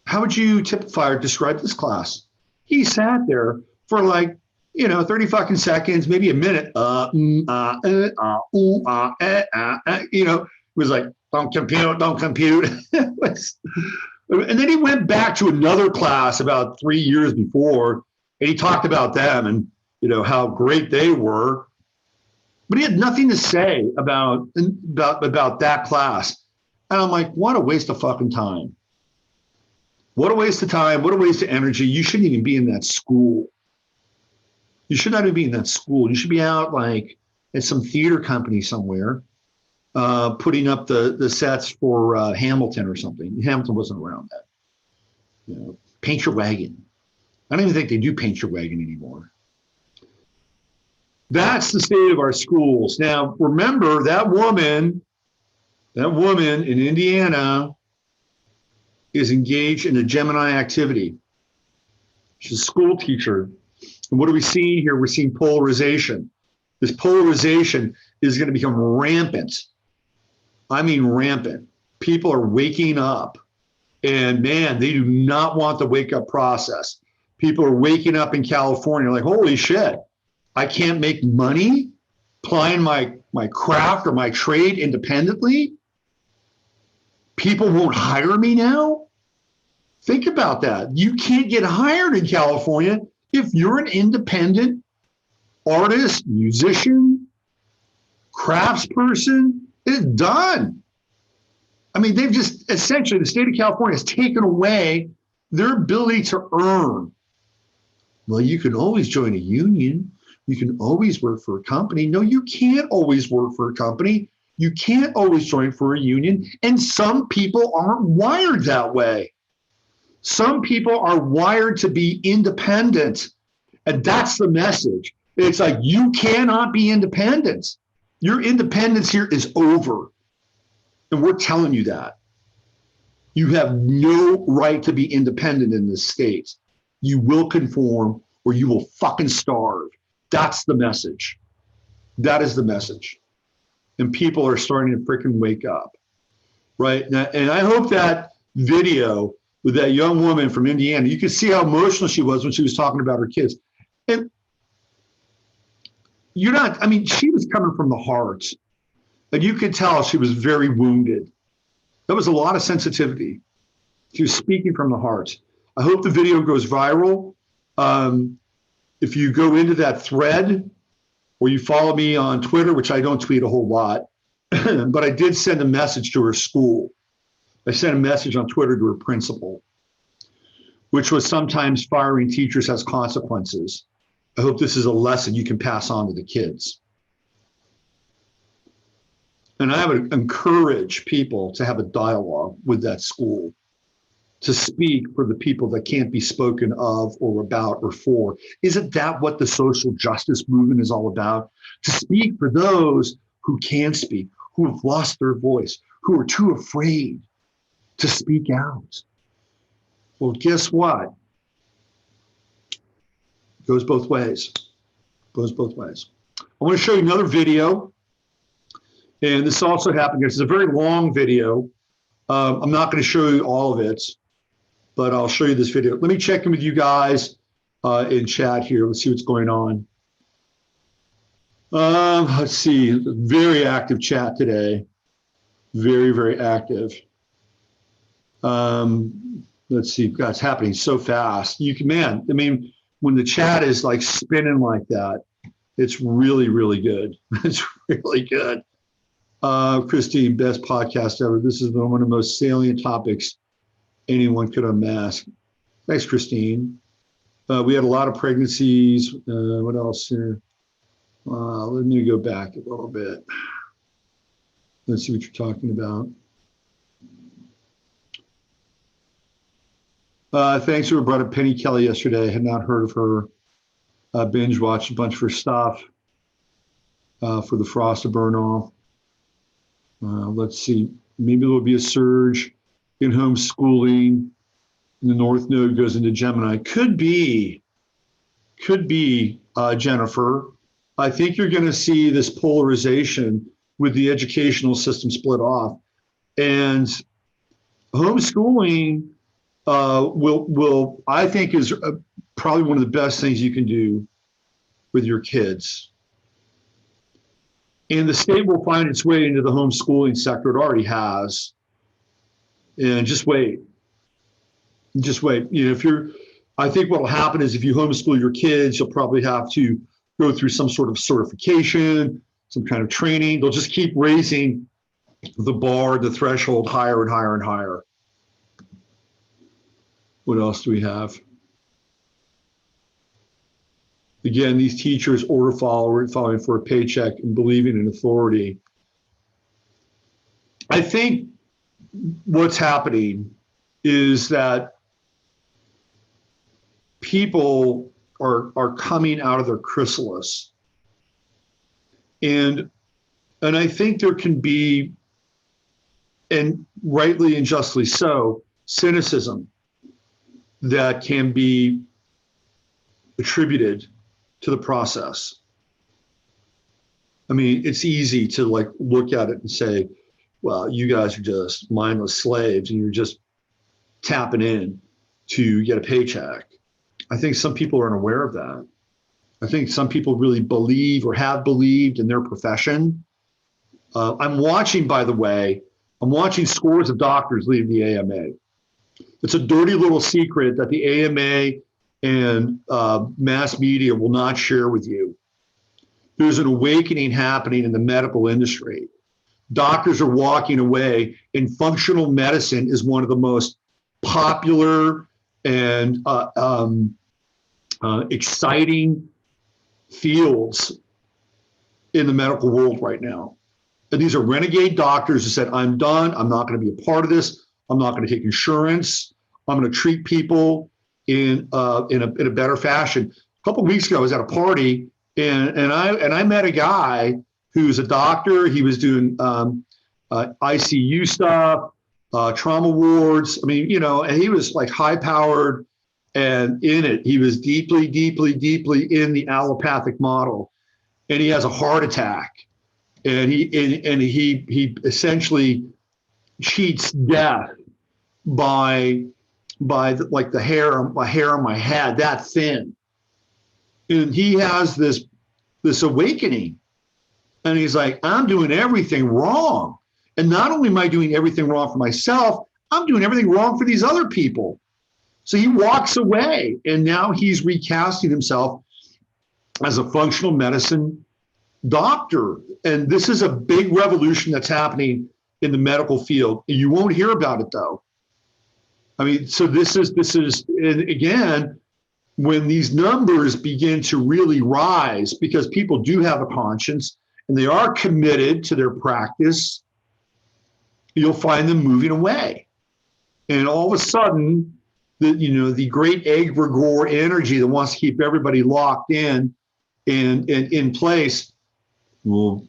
How would you typify or describe this class? He sat there for 30 fucking seconds, maybe a minute. It was like, don't compute. And then he went back to another class about 3 years before, and he talked about them and how great they were. But he had nothing to say about that class. And I'm like, what a waste of fucking time. What a waste of time. What a waste of energy. You shouldn't even be in that school. You should not even be in that school. You should be out at some theater company somewhere, putting up the sets for Hamilton or something. Hamilton wasn't around that. Paint your wagon. I don't even think they do paint your wagon anymore. That's the state of our schools. Now, remember that woman in Indiana is engaged in a Gemini activity. She's a school teacher. And what are we seeing here? We're seeing polarization. This polarization is going to become rampant. I mean, rampant. People are waking up And man, they do not want the wake up process. People are waking up in California like, holy shit, I can't make money applying my craft or my trade independently. People won't hire me now. Think about that. You can't get hired in California if you're an independent artist, musician, craftsperson. It's done. I mean, they've just essentially, the state of California has taken away their ability to earn. Well, you can always join a union. You can always work for a company. No, you can't always work for a company. You can't always join for a union. And some people aren't wired that way. Some people are wired to be independent. And that's the message. It's like, you cannot be independent. Your independence here is over. And we're telling you that. You have no right to be independent in this state. You will conform or you will fucking starve. That's the message. That is the message. And people are starting to freaking wake up, right? And I hope that video with that young woman from Indiana, you could see how emotional she was when she was talking about her kids. And you're not, I mean, she was coming from the heart. And you could tell she was very wounded. There was a lot of sensitivity. She was speaking from the heart. I hope the video goes viral. If you go into that thread or you follow me on Twitter, which I don't tweet a whole lot, but I did send a message to her school. I sent a message on Twitter to her principal, which was sometimes firing teachers has consequences. I hope this is a lesson you can pass on to the kids. And I would encourage people to have a dialogue with that school, to speak for the people that can't be spoken of or about or for. Isn't that what the social justice movement is all about? To speak for those who can speak, who have lost their voice, who are too afraid to speak out. Well, guess what? It goes both ways. It goes both ways. I want to show you another video. And this also happened here. It's a very long video. I'm not going to show you all of it, but I'll show you this video. Let me check in with you guys in chat here. Let's see what's going on. Let's see. Very active chat today. Very, very active. Let's see. God, it's happening so fast. You can, man, I mean, when the chat is like spinning like that, it's really, really good. It's really good. Christine, best podcast ever. This is one of the most salient topics anyone could unmask. Thanks, Christine. We had a lot of pregnancies. What else here? Let me go back a little bit. Let's see what you're talking about. Thanks for brought up Penny Kelly yesterday. I had not heard of her. Binge watched a bunch of her stuff for the frost to burn off. Let's see, maybe there will be a surge in homeschooling. The North Node goes into Gemini. Could be, Jennifer. I think you're going to see this polarization with the educational system split off. And homeschooling will I think, is probably one of the best things you can do with your kids. And the state will find its way into the homeschooling sector. It already has. And just wait. Just wait. You know, I think what will happen is if you homeschool your kids, you'll probably have to go through some sort of certification, some kind of training. They'll just keep raising the bar, the threshold higher and higher and higher. What else do we have? Again, these teachers order following for a paycheck and believing in authority. I think what's happening is that people are coming out of their chrysalis. And I think there can be, and rightly and justly so, cynicism that can be attributed to the process. I mean, it's easy to like look at it and say, well, you guys are just mindless slaves and you're just tapping in to get a paycheck. I think some people are unaware of that. I think some people really believe or have believed in their profession. I'm watching, by the way, I'm watching scores of doctors leaving the AMA. It's a dirty little secret that the AMA and mass media will not share with you. There's an awakening happening in the medical industry. Doctors are walking away, and functional medicine is one of the most popular and exciting fields in the medical world right now. And these are renegade doctors who said, I'm done. I'm not going to be a part of this. I'm not going to take insurance. I'm going to treat people in a better fashion. A couple of weeks ago, I was at a party, and I met a guy who's a doctor. He was doing ICU stuff, trauma wards. I mean, and he was like high powered and in it. He was deeply, deeply, deeply in the allopathic model, and he has a heart attack, and he essentially cheats death by the hair on my head that thin, and he has this awakening, and he's like, I'm doing everything wrong, and not only am I doing everything wrong for myself, I'm doing everything wrong for these other people. So he walks away, and now he's recasting himself as a functional medicine doctor. And this is a big revolution that's happening in the medical field. You won't hear about it, though. I mean, so this is, and again, when these numbers begin to really rise, because people do have a conscience and they are committed to their practice, you'll find them moving away. And all of a sudden, the great egregore energy that wants to keep everybody locked in and in place will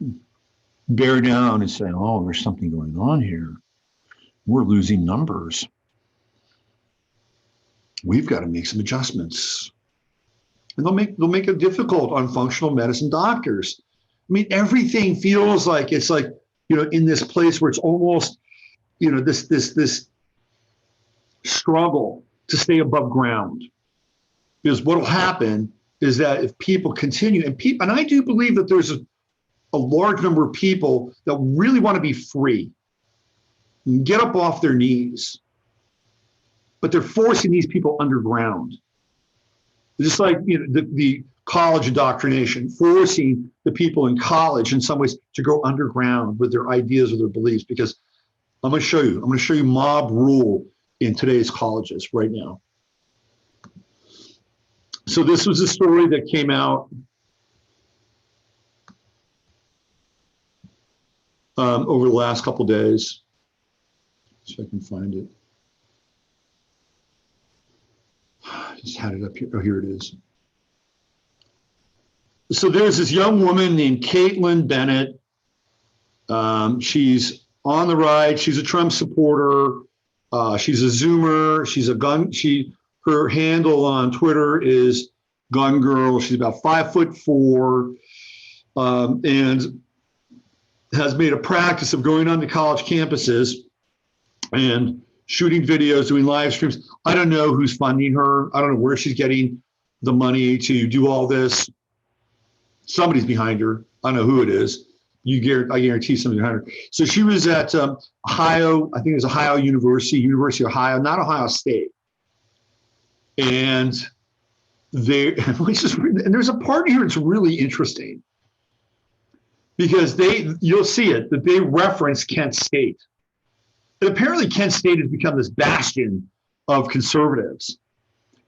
bear down and say, oh, there's something going on here. We're losing numbers. We've got to make some adjustments. And they'll make it difficult on functional medicine doctors. I mean, everything feels like it's like, in this place where it's almost, this struggle to stay above ground. Because what will happen is that if people continue, and I do believe that there's a large number of people that really want to be free and get up off their knees, but they're forcing these people underground. Just like the college indoctrination, forcing the people in college in some ways to go underground with their ideas or their beliefs, because I'm going to show you mob rule in today's colleges right now. So this was a story that came out over the last couple of days. See if I can find it. I just had it up here. Oh, here it is. So there's this young woman named Caitlin Bennett. She's on the right. She's a Trump supporter. She's a Zoomer. She's a gun. Her handle on Twitter is Gun Girl. She's about 5'4", and has made a practice of going on to college campuses and shooting videos, doing live streams. I don't know who's funding her. I don't know where she's getting the money to do all this. Somebody's behind her. I don't know who it is. I guarantee somebody's behind her. So she was at Ohio, I think it was Ohio University of Ohio, not Ohio State. And there's a part here that's really interesting, because you'll see it, that they reference Kent State. And apparently Kent State has become this bastion of conservatives.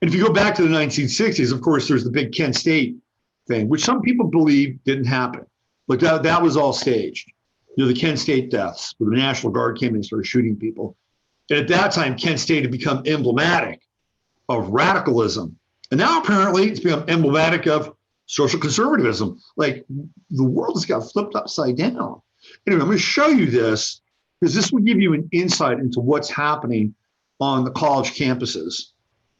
And if you go back to the 1960s, of course, there's the big Kent State thing, which some people believe didn't happen. But that was all staged. The Kent State deaths, where the National Guard came in and started shooting people. And at that time, Kent State had become emblematic of radicalism. And now apparently it's become emblematic of social conservatism. Like, the world has got flipped upside down. Anyway, I'm going to show you this, because this will give you an insight into what's happening on the college campuses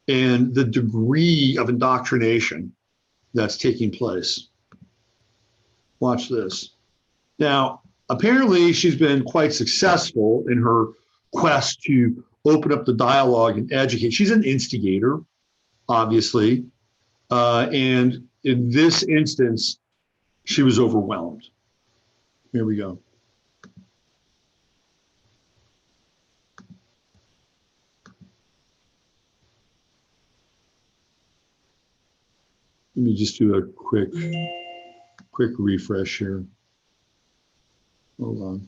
and the degree of indoctrination that's taking place. Watch this. Now, apparently she's been quite successful in her quest to open up the dialogue and educate. She's an instigator, obviously. And in this instance, she was overwhelmed. Here we go. Let me just do a quick refresh here. Hold on.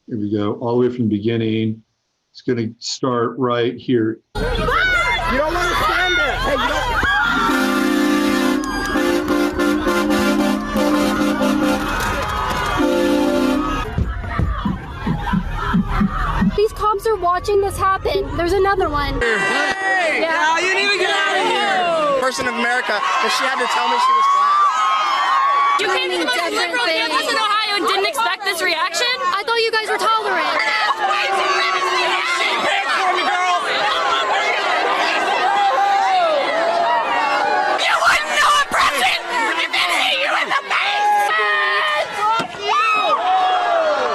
Here we go. All the way from the beginning. It's going to start right here. You don't understand it. Hey, you don't. These cops are watching this happen. There's another one. Hey! Yeah, you need to get out of here. Person of America, but she had to tell me she was black. You came to the most liberal campus in Ohio and didn't expect this reaction? I thought you guys were tolerant. You wouldn't know a president if it hit you in the face! Fuck you!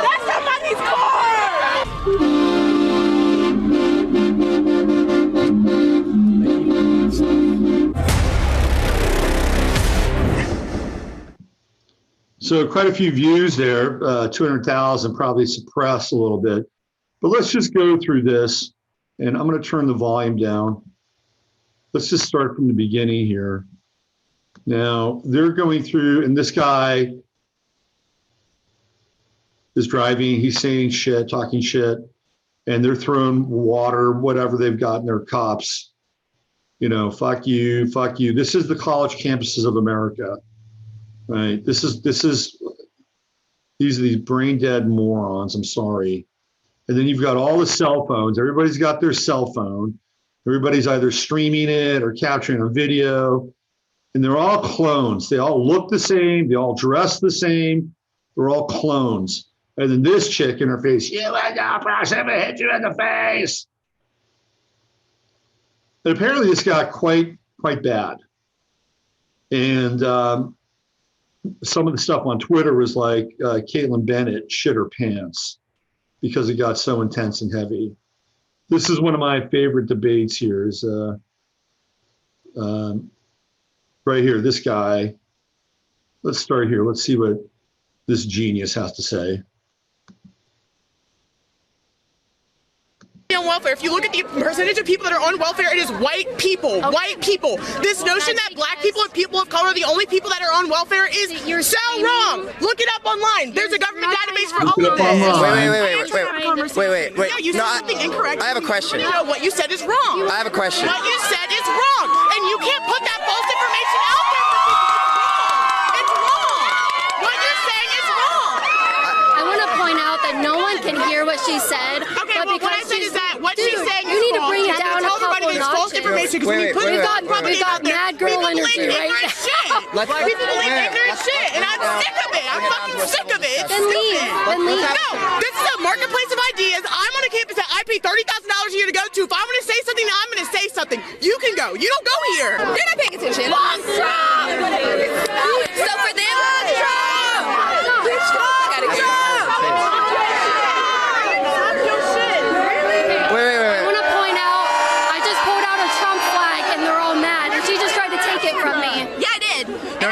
That's somebody's car! So quite a few views there, 200,000, probably suppressed a little bit. But let's just go through this, and I'm going to turn the volume down. Let's just start from the beginning here. Now, they're going through, and this guy is driving, he's saying shit, talking shit, and they're throwing water, whatever they've got in their cops. You know, fuck you, fuck you. This is the college campuses of America. Right. These are these brain dead morons. I'm sorry. And then you've got all the cell phones. Everybody's got their cell phone. Everybody's either streaming it or capturing a video. And they're all clones. They all look the same. They all dress the same. They're all clones. And then this chick in her face, you went up, I hit you in the face. And apparently this got quite bad. And some of the stuff on Twitter was like Caitlin Bennett shit her pants because it got so intense and heavy. This is one of my favorite debates here is right here, this guy. Let's start here. Let's see what this genius has to say. On welfare. If you look at the percentage of people that are on welfare, it is white people. Okay. White people. This notion that black people and people of color are the only people that are on welfare is so wrong. Look it up online. There's a government database for all of this. Wait. No, you said something incorrect. I have a question. No, what you said is wrong. I have a question. What you said is wrong, and you can't put that false information out there for people. It's wrong. What you're saying is wrong. I want to point out that no one can hear what she said. Okay, well, what I said is that what she's saying you is need to bring it down a tell everybody couple that it's false notches. information because when you put it out and propagate we got out there, mad girl people energy believe right ignorant shit. People believe ignorant shit, and I'm sick of it. I'm fucking sick of it. It's Then leave. stupid. Then leave. No, this is a marketplace of ideas. I'm on a campus that I pay $30,000 a year to go to. If I'm going to say something, I'm going to say something. You can go. You don't go here. They're not paying attention. So for them, I want to point out, I just pulled out a Trump flag and they're all mad. And she just tried to take it from me. yeah, I did. No,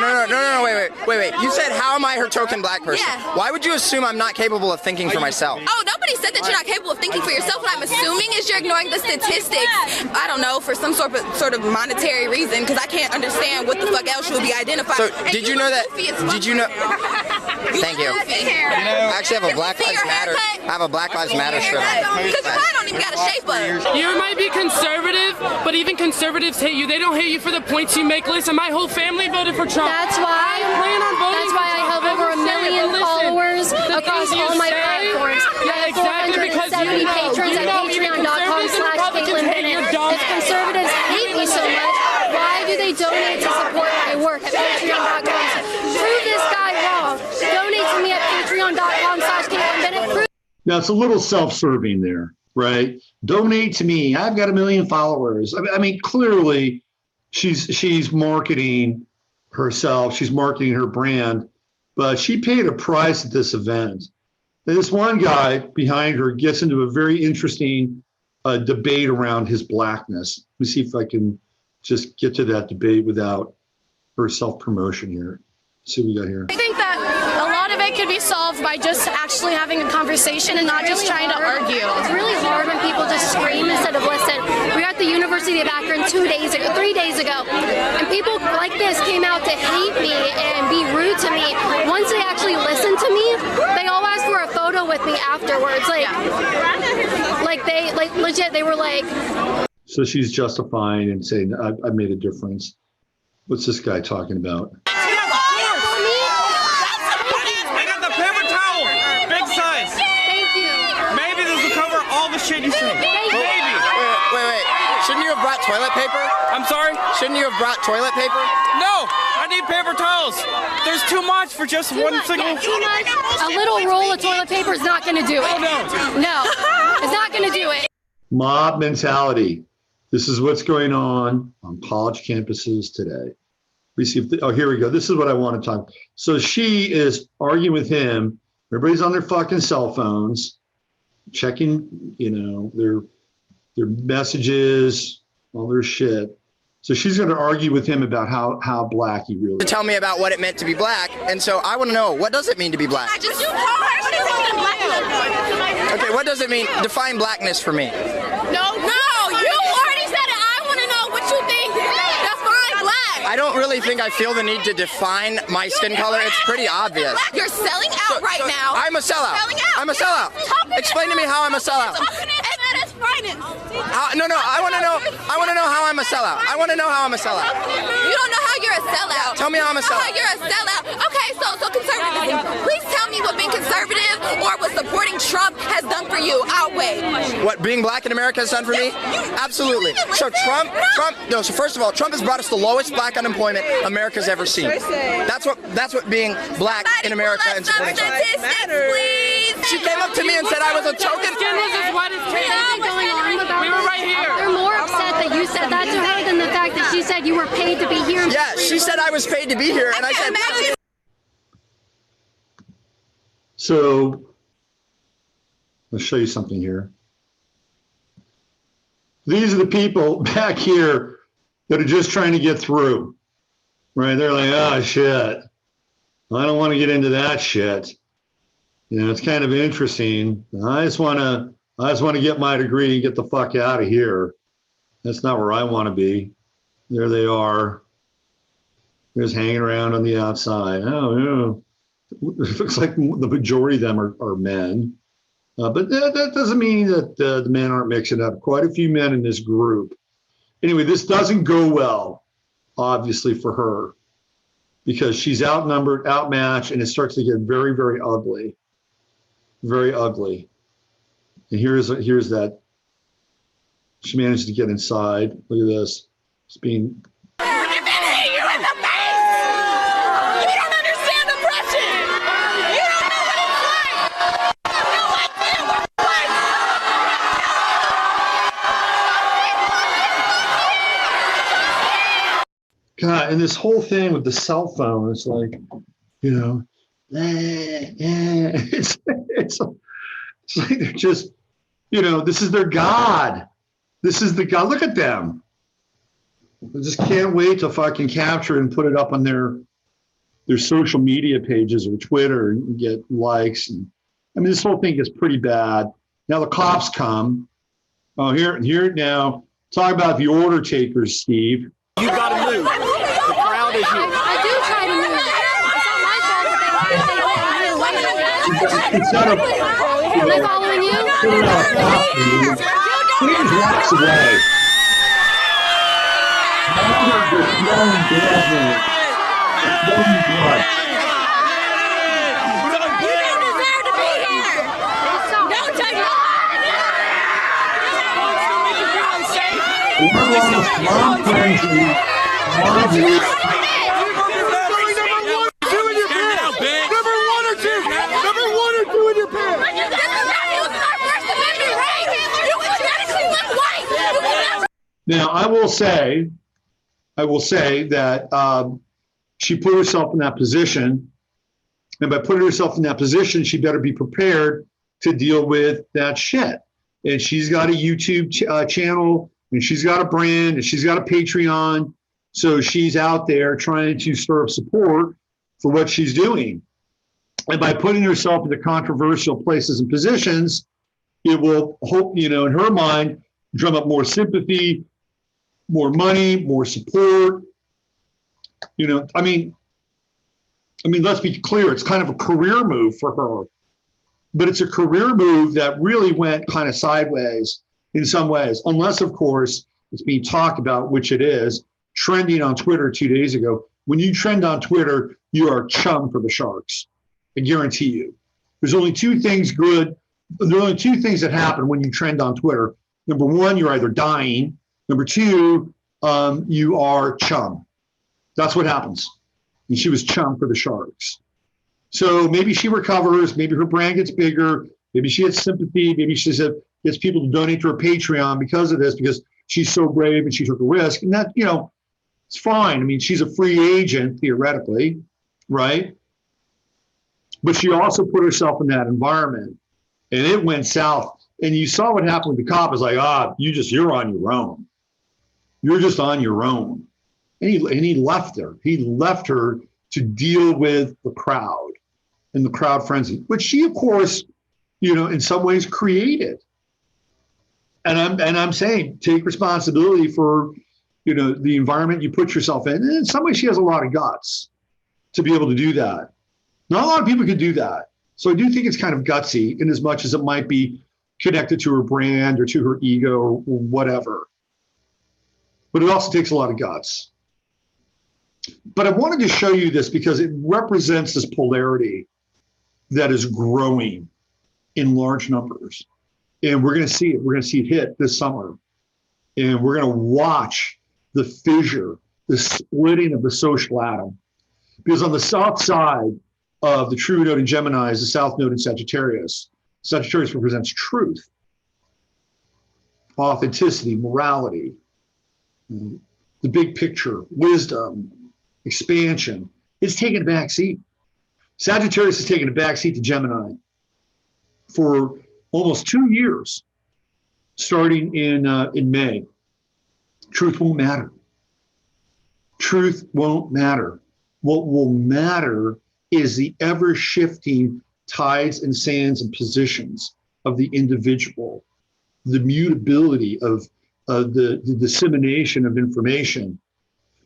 wait. You said, how am I her token black person? Yeah. Why would you assume I'm not capable of thinking for myself? Oh, nobody said that you're not capable of thinking for yourself. What I'm assuming is you're ignoring the statistics. I don't know, for some sort of monetary reason, because I can't understand what the fuck else you would be identified. So, did you know that? Did you know? Thank you. I actually have a Black Lives Matter. I have a Black Lives Matter shirt. Because your hair don't even got a shape up. You might be conservative, but even conservatives hate you. They don't hate you for the points you make. Listen, my whole family voted for Trump. That's why I have over 1 million followers across all my platforms. Yeah, exactly, because 470 patrons at patreon.com/Caitlin Bennett. If conservatives hate me so much, why do they donate to support my work at patreon.com? Prove this guy wrong. Donate to me at patreon.com/Caitlin Bennett. Now it's a little self-serving there, right? Donate to me. I've got 1 million followers. I mean, clearly she's marketing herself. She's marketing her brand, but she paid a price at this event. And this one guy behind her gets into a very interesting debate around his blackness. Let me see if I can just get to that debate without her self-promotion here. Let's see what we got here. I think that a lot of it could be solved by just actually having a conversation and not just trying to argue. It's really hard when people just scream instead of listen. We were at the University of Akron 3 days ago, and people like this came out to hate me and be rude to me. Once they actually listened to me, they all asked for a photo with me afterwards. Legit, they were like. So she's justifying and saying, I made a difference. What's this guy talking about? Shit you say. Maybe. Wait. Shouldn't you have brought toilet paper? I'm sorry? Shouldn't you have brought toilet paper? No, I need paper towels. There's too much for just one single. Too much. A little roll of toilet paper is not going to do it. Oh, no. No, it's not going to do it. Mob mentality. This is what's going on college campuses today. We see if here we go. This is what I want to talk. So she is arguing with him. Everybody's on their fucking cell phones, checking, their messages, all their shit. So she's going to argue with him about how black he really is. To tell me about what it meant to be black, and so I want to know, what does it mean to be black? You told her she wasn't black. Okay, what does it mean? Define blackness for me. No, you already said it. I want to know what you think. Define black. I don't really think I feel the need to define my skin color. It's pretty obvious. You're selling out right now. I'm a sellout. I'm a sellout. Explain to me how I'm a sellout. No, I want to know. I want to know how I'm a sellout. I want to know how I'm a sellout. You don't know how you're a sellout. Tell me how I'm a sellout. How you're a sellout. Okay, so conservatism. Please tell me what being conservative or what supporting Trump has done for you. Outweigh. What being black in America has done for me? Absolutely. So Trump. So first of all, Trump has brought us the lowest black unemployment America's ever seen. That's what being black in America and supporting Trump. She came up to me and said I was a token. We were right here. They're more upset that you said that to her than the fact that she said you were paid to be here. Yeah, she said I was paid to be here, and I said. So, I'll show you something here. These are the people back here that are just trying to get through, right? They're like, oh, shit. I don't want to get into that shit. It's kind of interesting. I just want to get my degree and get the fuck out of here. That's not where I want to be. There they are. They're just hanging around on the outside. Oh, yeah. It looks like the majority of them are men. But that doesn't mean that the men aren't mixing up. Quite a few men in this group. Anyway, this doesn't go well, obviously, for her, because she's outnumbered, outmatched, and it starts to get very, very ugly. Very ugly. And here's that. She managed to get inside. Look at this. It's being. You in the face! You don't understand oppression! You don't know what it's like! You have no idea what it's like! God, and this whole thing with the cell phone, it's like, it's like they're just, this is their God. This is the God. Look at them. I just can't wait to fucking capture and put it up on their social media pages or Twitter and get likes. And I mean, this whole thing is pretty bad. Now the cops come. Oh, here now. Talk about the order takers, Steve. You gotta move. The crowd is here. I do try to move. It's not my fault that they Am I following you? Please walks away. Now, I will say that she put herself in that position And by putting herself in that position, she better be prepared to deal with that shit. And she's got a YouTube channel, and she's got a brand, and she's got a Patreon. So she's out there trying to stir up support for what she's doing. And by putting herself into controversial places and positions, it will hope, in her mind, drum up more sympathy, more money, more support. Let's be clear, it's kind of a career move for her, but it's a career move that really went kind of sideways in some ways, unless, of course, it's being talked about, which it is, trending on Twitter 2 days ago. When you trend on Twitter, you are chum for the sharks. I guarantee you. There's only two things that happen when you trend on Twitter. Number one, you're either dying. Number two, you are chum. That's what happens. And she was chum for the sharks. So maybe she recovers. Maybe her brand gets bigger. Maybe she gets sympathy. Maybe she gets people to donate to her Patreon because of this, because she's so brave and she took a risk. And that, it's fine. I mean, she's a free agent, theoretically, right? But she also put herself in that environment, and it went south. And you saw what happened with the cop. It's like, you're on your own. You're just on your own. And he left her. He left her to deal with the crowd and the crowd frenzy, which she, of course, in some ways created. And I'm saying, take responsibility for, the environment you put yourself in. And in some ways, she has a lot of guts to be able to do that. Not a lot of people could do that. So I do think it's kind of gutsy, in as much as it might be connected to her brand or to her ego or whatever. But it also takes a lot of guts. But I wanted to show you this because it represents this polarity that is growing in large numbers. And we're going to see it. We're going to see it hit this summer. And we're going to watch the fissure, the splitting of the social atom. Because on the south side of the true node in Gemini is the south node in Sagittarius. Sagittarius represents truth, authenticity, morality, the big picture, wisdom, expansion. It's taken a back seat. Sagittarius has taken a back seat to Gemini for almost 2 years, starting in May. Truth won't matter. Truth won't matter. What will matter is the ever-shifting tides and sands and positions of the individual, the mutability of the dissemination of information.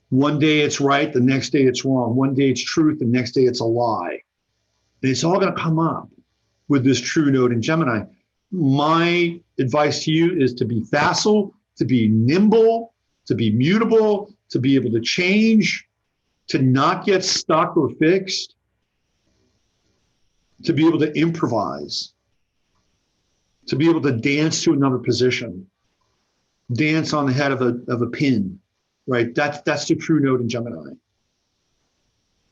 One day it's right, the next day it's wrong. One day it's truth, the next day it's a lie. And it's all going to come up with this true node in Gemini. My advice to you is to be facile, to be nimble, to be mutable, to be able to change, to not get stuck or fixed, to be able to improvise, to be able to dance to another position, dance on the head of a pin, right? That's the true node in Gemini.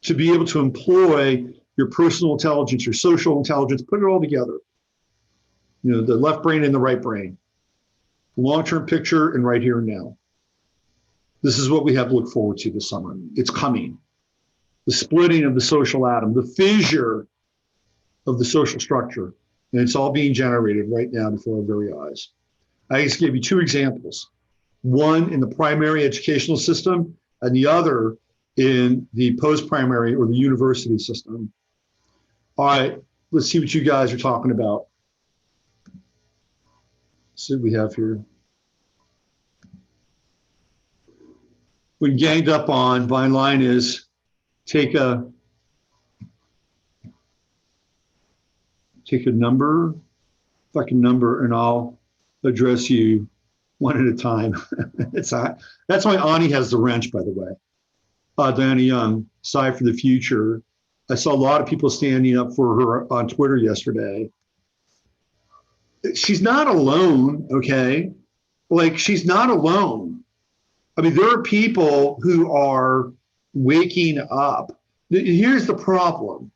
To be able to employ your personal intelligence, your social intelligence, put it all together. The left brain and the right brain, long-term picture and right here and now. This is what we have to look forward to this summer. It's coming. The splitting of the social atom, the fissure of the social structure. And it's all being generated right now before our very eyes. I just gave you two examples. One in the primary educational system and the other in the post-primary or the university system. All right, let's see what you guys are talking about. Let's see what we have here. When ganged up on, my line is take a number, fucking number, and I'll address you one at a time. That's why Ani has the wrench, by the way. Diana Young, Side for the Future. I saw a lot of people standing up for her on Twitter yesterday. She's not alone, okay? Like, she's not alone. I mean, there are people who are waking up. Here's the problem,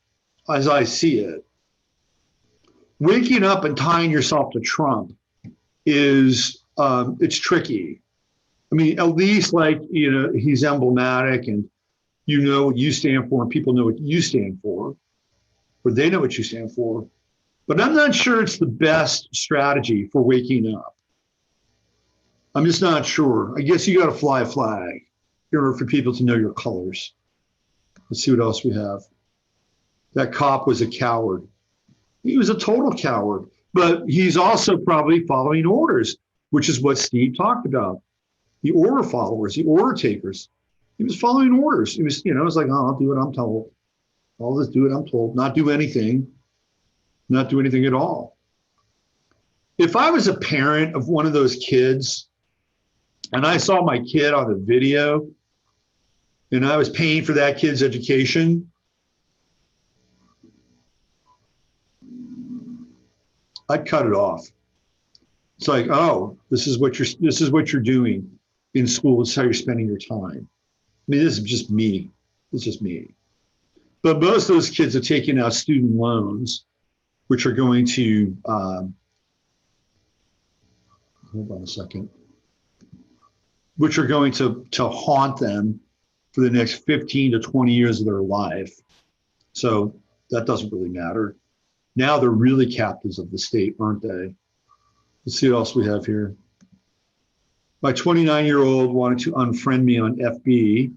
as I see it. Waking up and tying yourself to Trump is, it's tricky. I mean, at least he's emblematic and what you stand for and people know what you stand for. or they know what you stand for. But I'm not sure it's the best strategy for waking up. I'm just not sure. I guess you got to fly a flag in order for people to know your colors. Let's see what else we have. That cop was a coward. He was a total coward, but he's also probably following orders, which is what Steve talked about. The order followers, the order takers. He was following orders. He was, it was like, oh, I'll do what I'm told. I'll just do what I'm told, not do anything at all. If I was a parent of one of those kids and I saw my kid on the video and I was paying for that kid's education, I'd cut it off. It's like, oh, this is what you're doing in school. This is how you're spending your time. I mean, this is just me. It's just me. But most of those kids are taking out student loans, which are going to, hold on a second, which are going to haunt them for the next 15 to 20 years of their life. So that doesn't really matter. Now they're really captives of the state, aren't they? Let's see what else we have here. My 29-year-old wanted to unfriend me on FB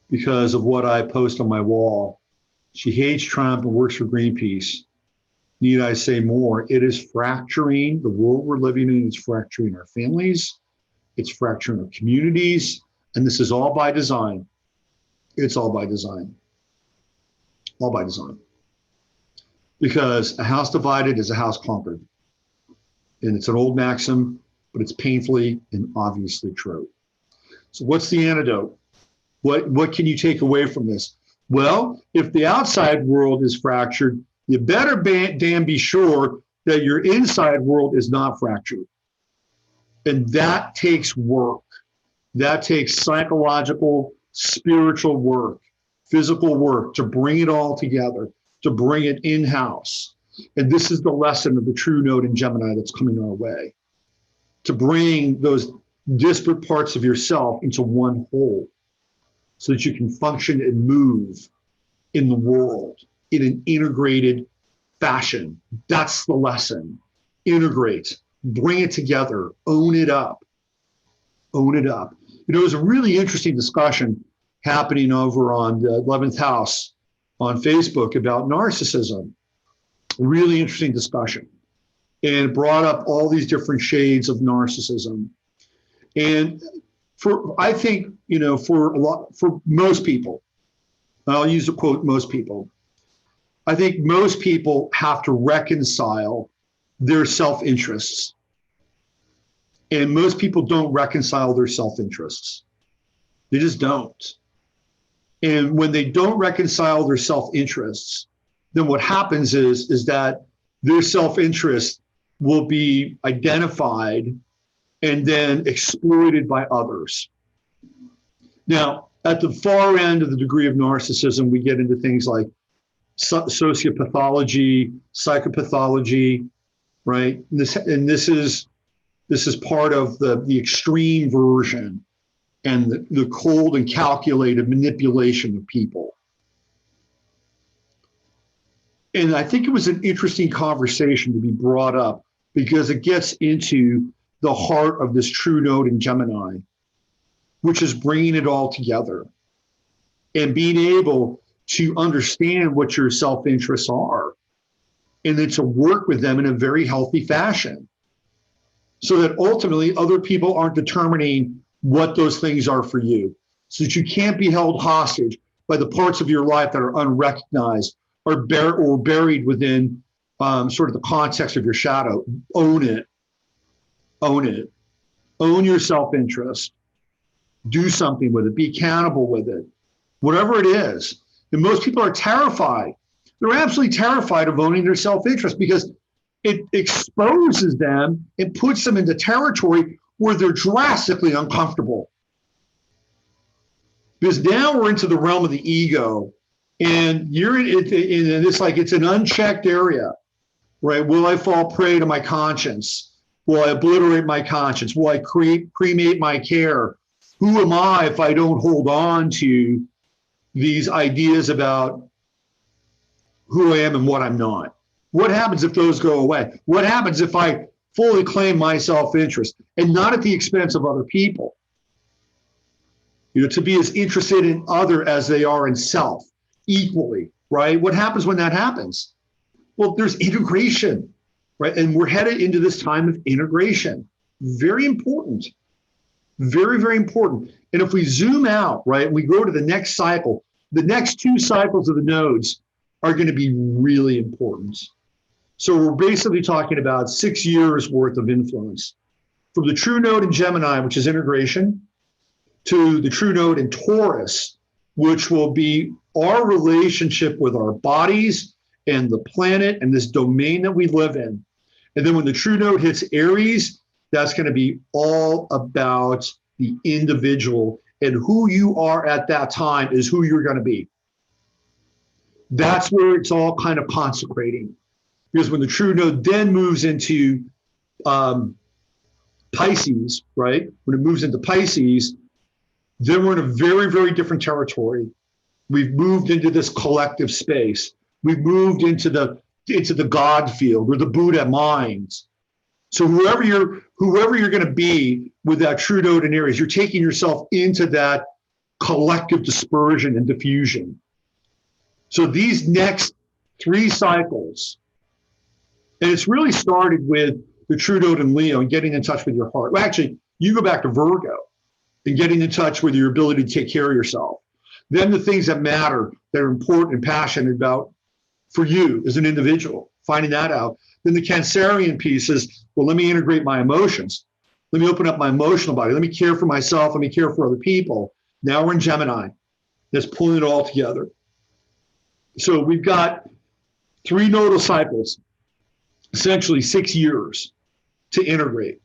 because of what I post on my wall. She hates Trump and works for Greenpeace. Need I say more? It is fracturing the world we're living in. It's fracturing our families. It's fracturing our communities. And this is all by design. It's all by design. All by design. Because a house divided is a house conquered. And it's an old maxim, but it's painfully and obviously true. So what's the antidote? What can you take away from this? Well, if the outside world is fractured, you better damn be sure that your inside world is not fractured. And that takes work. That takes psychological, spiritual work, physical work to bring it all together, to bring it in-house. And this is the lesson of the true node in Gemini that's coming our way. To bring those disparate parts of yourself into one whole so that you can function and move in the world in an integrated fashion. That's the lesson. Integrate, bring it together, own it up, own it up. There's a really interesting discussion happening over on the 11th house on Facebook about narcissism. Really interesting discussion. And brought up all these different shades of narcissism. And I think, for most people, I'll use the quote, most people, I think most people have to reconcile their self-interests. And most people don't reconcile their self-interests. They just don't. And when they don't reconcile their self-interests, then what happens is that their self-interest will be identified and then exploited by others. Now, at the far end of the degree of narcissism, we get into things like sociopathology, psychopathology, right? And this is part of the extreme version and the cold and calculated manipulation of people. And I think it was an interesting conversation to be brought up because it gets into the heart of this true node in Gemini, which is bringing it all together and being able to understand what your self-interests are and then to work with them in a very healthy fashion so that ultimately other people aren't determining what those things are for you, so that you can't be held hostage by the parts of your life that are unrecognized or buried within sort of the context of your shadow. Own it. Own it. Own your self-interest. Do something with it. Be accountable with it. Whatever it is. And most people are terrified. They're absolutely terrified of owning their self-interest because it exposes them and puts them into territory where they're drastically uncomfortable. Because now we're into the realm of the ego, and you're in it's like it's an unchecked area, right? Will I fall prey to my conscience? Will I obliterate my conscience? Will I cremate my care? Who am I if I don't hold on to these ideas about who I am and what I'm not? What happens if those go away? What happens if I fully claim my self-interest and not at the expense of other people? You know, to be as interested in other as they are in self, equally, right? What happens when that happens? Well, there's integration, right? And we're headed into this time of integration. Very important. Very, very important. And if we zoom out, right, we go to the next cycle, the next 2 cycles of the nodes are going to be really important. So we're basically talking about 6 years worth of influence from the true node in Gemini, which is integration, to the true node in Taurus, which will be our relationship with our bodies and the planet and this domain that we live in. And then when the true node hits Aries, that's going to be all about the individual, and who you are at that time is who you're going to be. That's where it's all kind of consecrating. Because when the true node then moves into Pisces, right? When it moves into Pisces, then we're in a very, very different territory. We've moved into this collective space. We've moved into the God field or the Buddha mind. So whoever you're going to be with that true node in Aries, you're taking yourself into that collective dispersion and diffusion. So these next 3 cycles, and it's really started with the true node in Leo and getting in touch with your heart. Well, actually, you go back to Virgo and getting in touch with your ability to take care of yourself. Then the things that matter, that are important and passionate about for you as an individual, finding that out. Then the Cancerian piece is, well, let me integrate my emotions. Let me open up my emotional body. Let me care for myself. Let me care for other people. Now we're in Gemini. That's pulling it all together. So we've got 3 nodal cycles, essentially 6 years to integrate.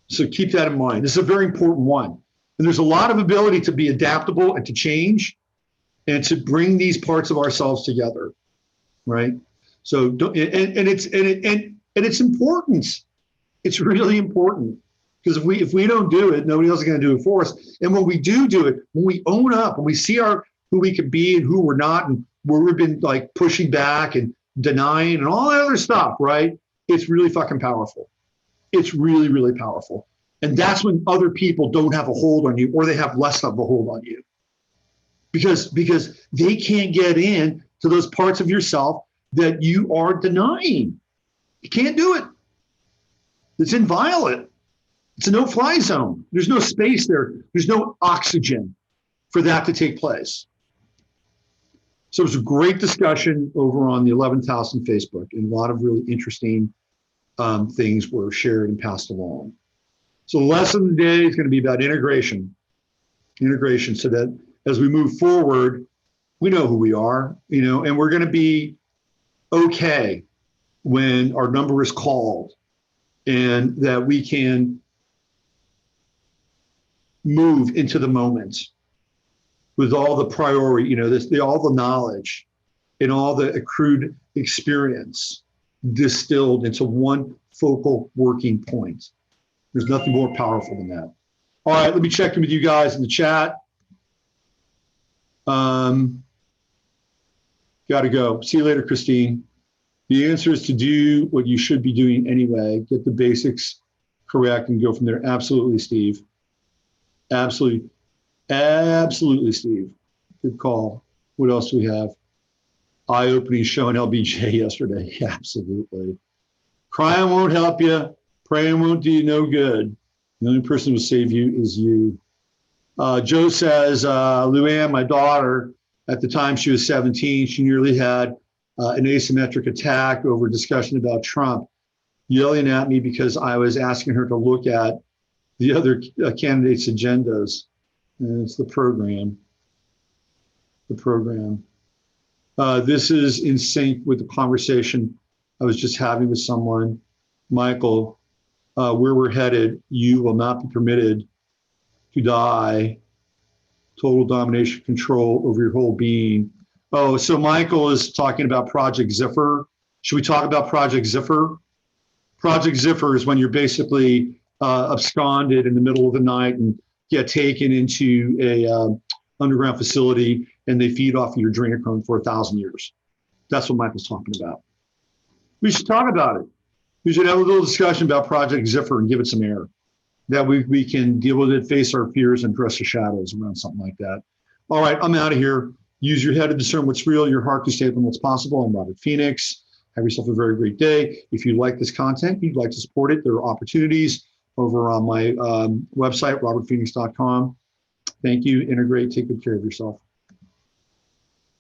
So keep that in mind. This is a very important one. And there's a lot of ability to be adaptable and to change and to bring these parts of ourselves together, right? So it's important. It's really important, because if we don't do it, nobody else is going to do it for us. And when we do it, when we own up, when we see who we can be and who we're not, and where we've been like pushing back and denying and all that other stuff, right? It's really fucking powerful. It's really, really powerful. And that's when other people don't have a hold on you, or they have less of a hold on you. Because they can't get in to those parts of yourself that you are denying. You can't do it. It's inviolate. It's a no-fly zone. There's no space there. There's no oxygen for that to take place. So it was a great discussion over on the 11th house on Facebook, and a lot of really interesting things were shared and passed along. So the lesson of the day is going to be about integration, so that as we move forward, we know who we are, and we're going to be okay when our number is called, and that we can move into the moment with all the priority, all the knowledge and all the accrued experience distilled into one focal working point. There's nothing more powerful than that. All right, let me check in with you guys in the chat. Got to go. See you later, Christine. The answer is to do what you should be doing anyway. Get the basics correct and go from there. Absolutely, Steve. Absolutely, Steve. Good call. What else do we have? Eye-opening show on LBJ yesterday. Absolutely. Crying won't help you. Praying won't do you no good. The only person who will save you is you. Joe says, Luann, my daughter, at the time she was 17, she nearly had an asymmetric attack over discussion about Trump, yelling at me because I was asking her to look at the other candidates' agendas. And it's the program. This is in sync with the conversation I was just having with someone. Michael, where we're headed, you will not be permitted to die. Total domination, control over your whole being. Oh, so Michael is talking about Project Ziffer. Should we talk about Project Ziffer? Project Ziffer is when you're basically absconded in the middle of the night and get taken into a underground facility, and they feed off of your adrenochrome for 1,000 years. That's what Michael's talking about. We should talk about it. We should have a little discussion about Project Ziffer and give it some air. That we can deal with it, face our fears, and dress the shadows around something like that. All right, I'm out of here. Use your head to discern what's real, your heart to stay up on what's possible. I'm Robert Phoenix. Have yourself a very great day. If you like this content, you'd like to support it, there are opportunities over on my website, robertphoenix.com. Thank you. Integrate. Take good care of yourself.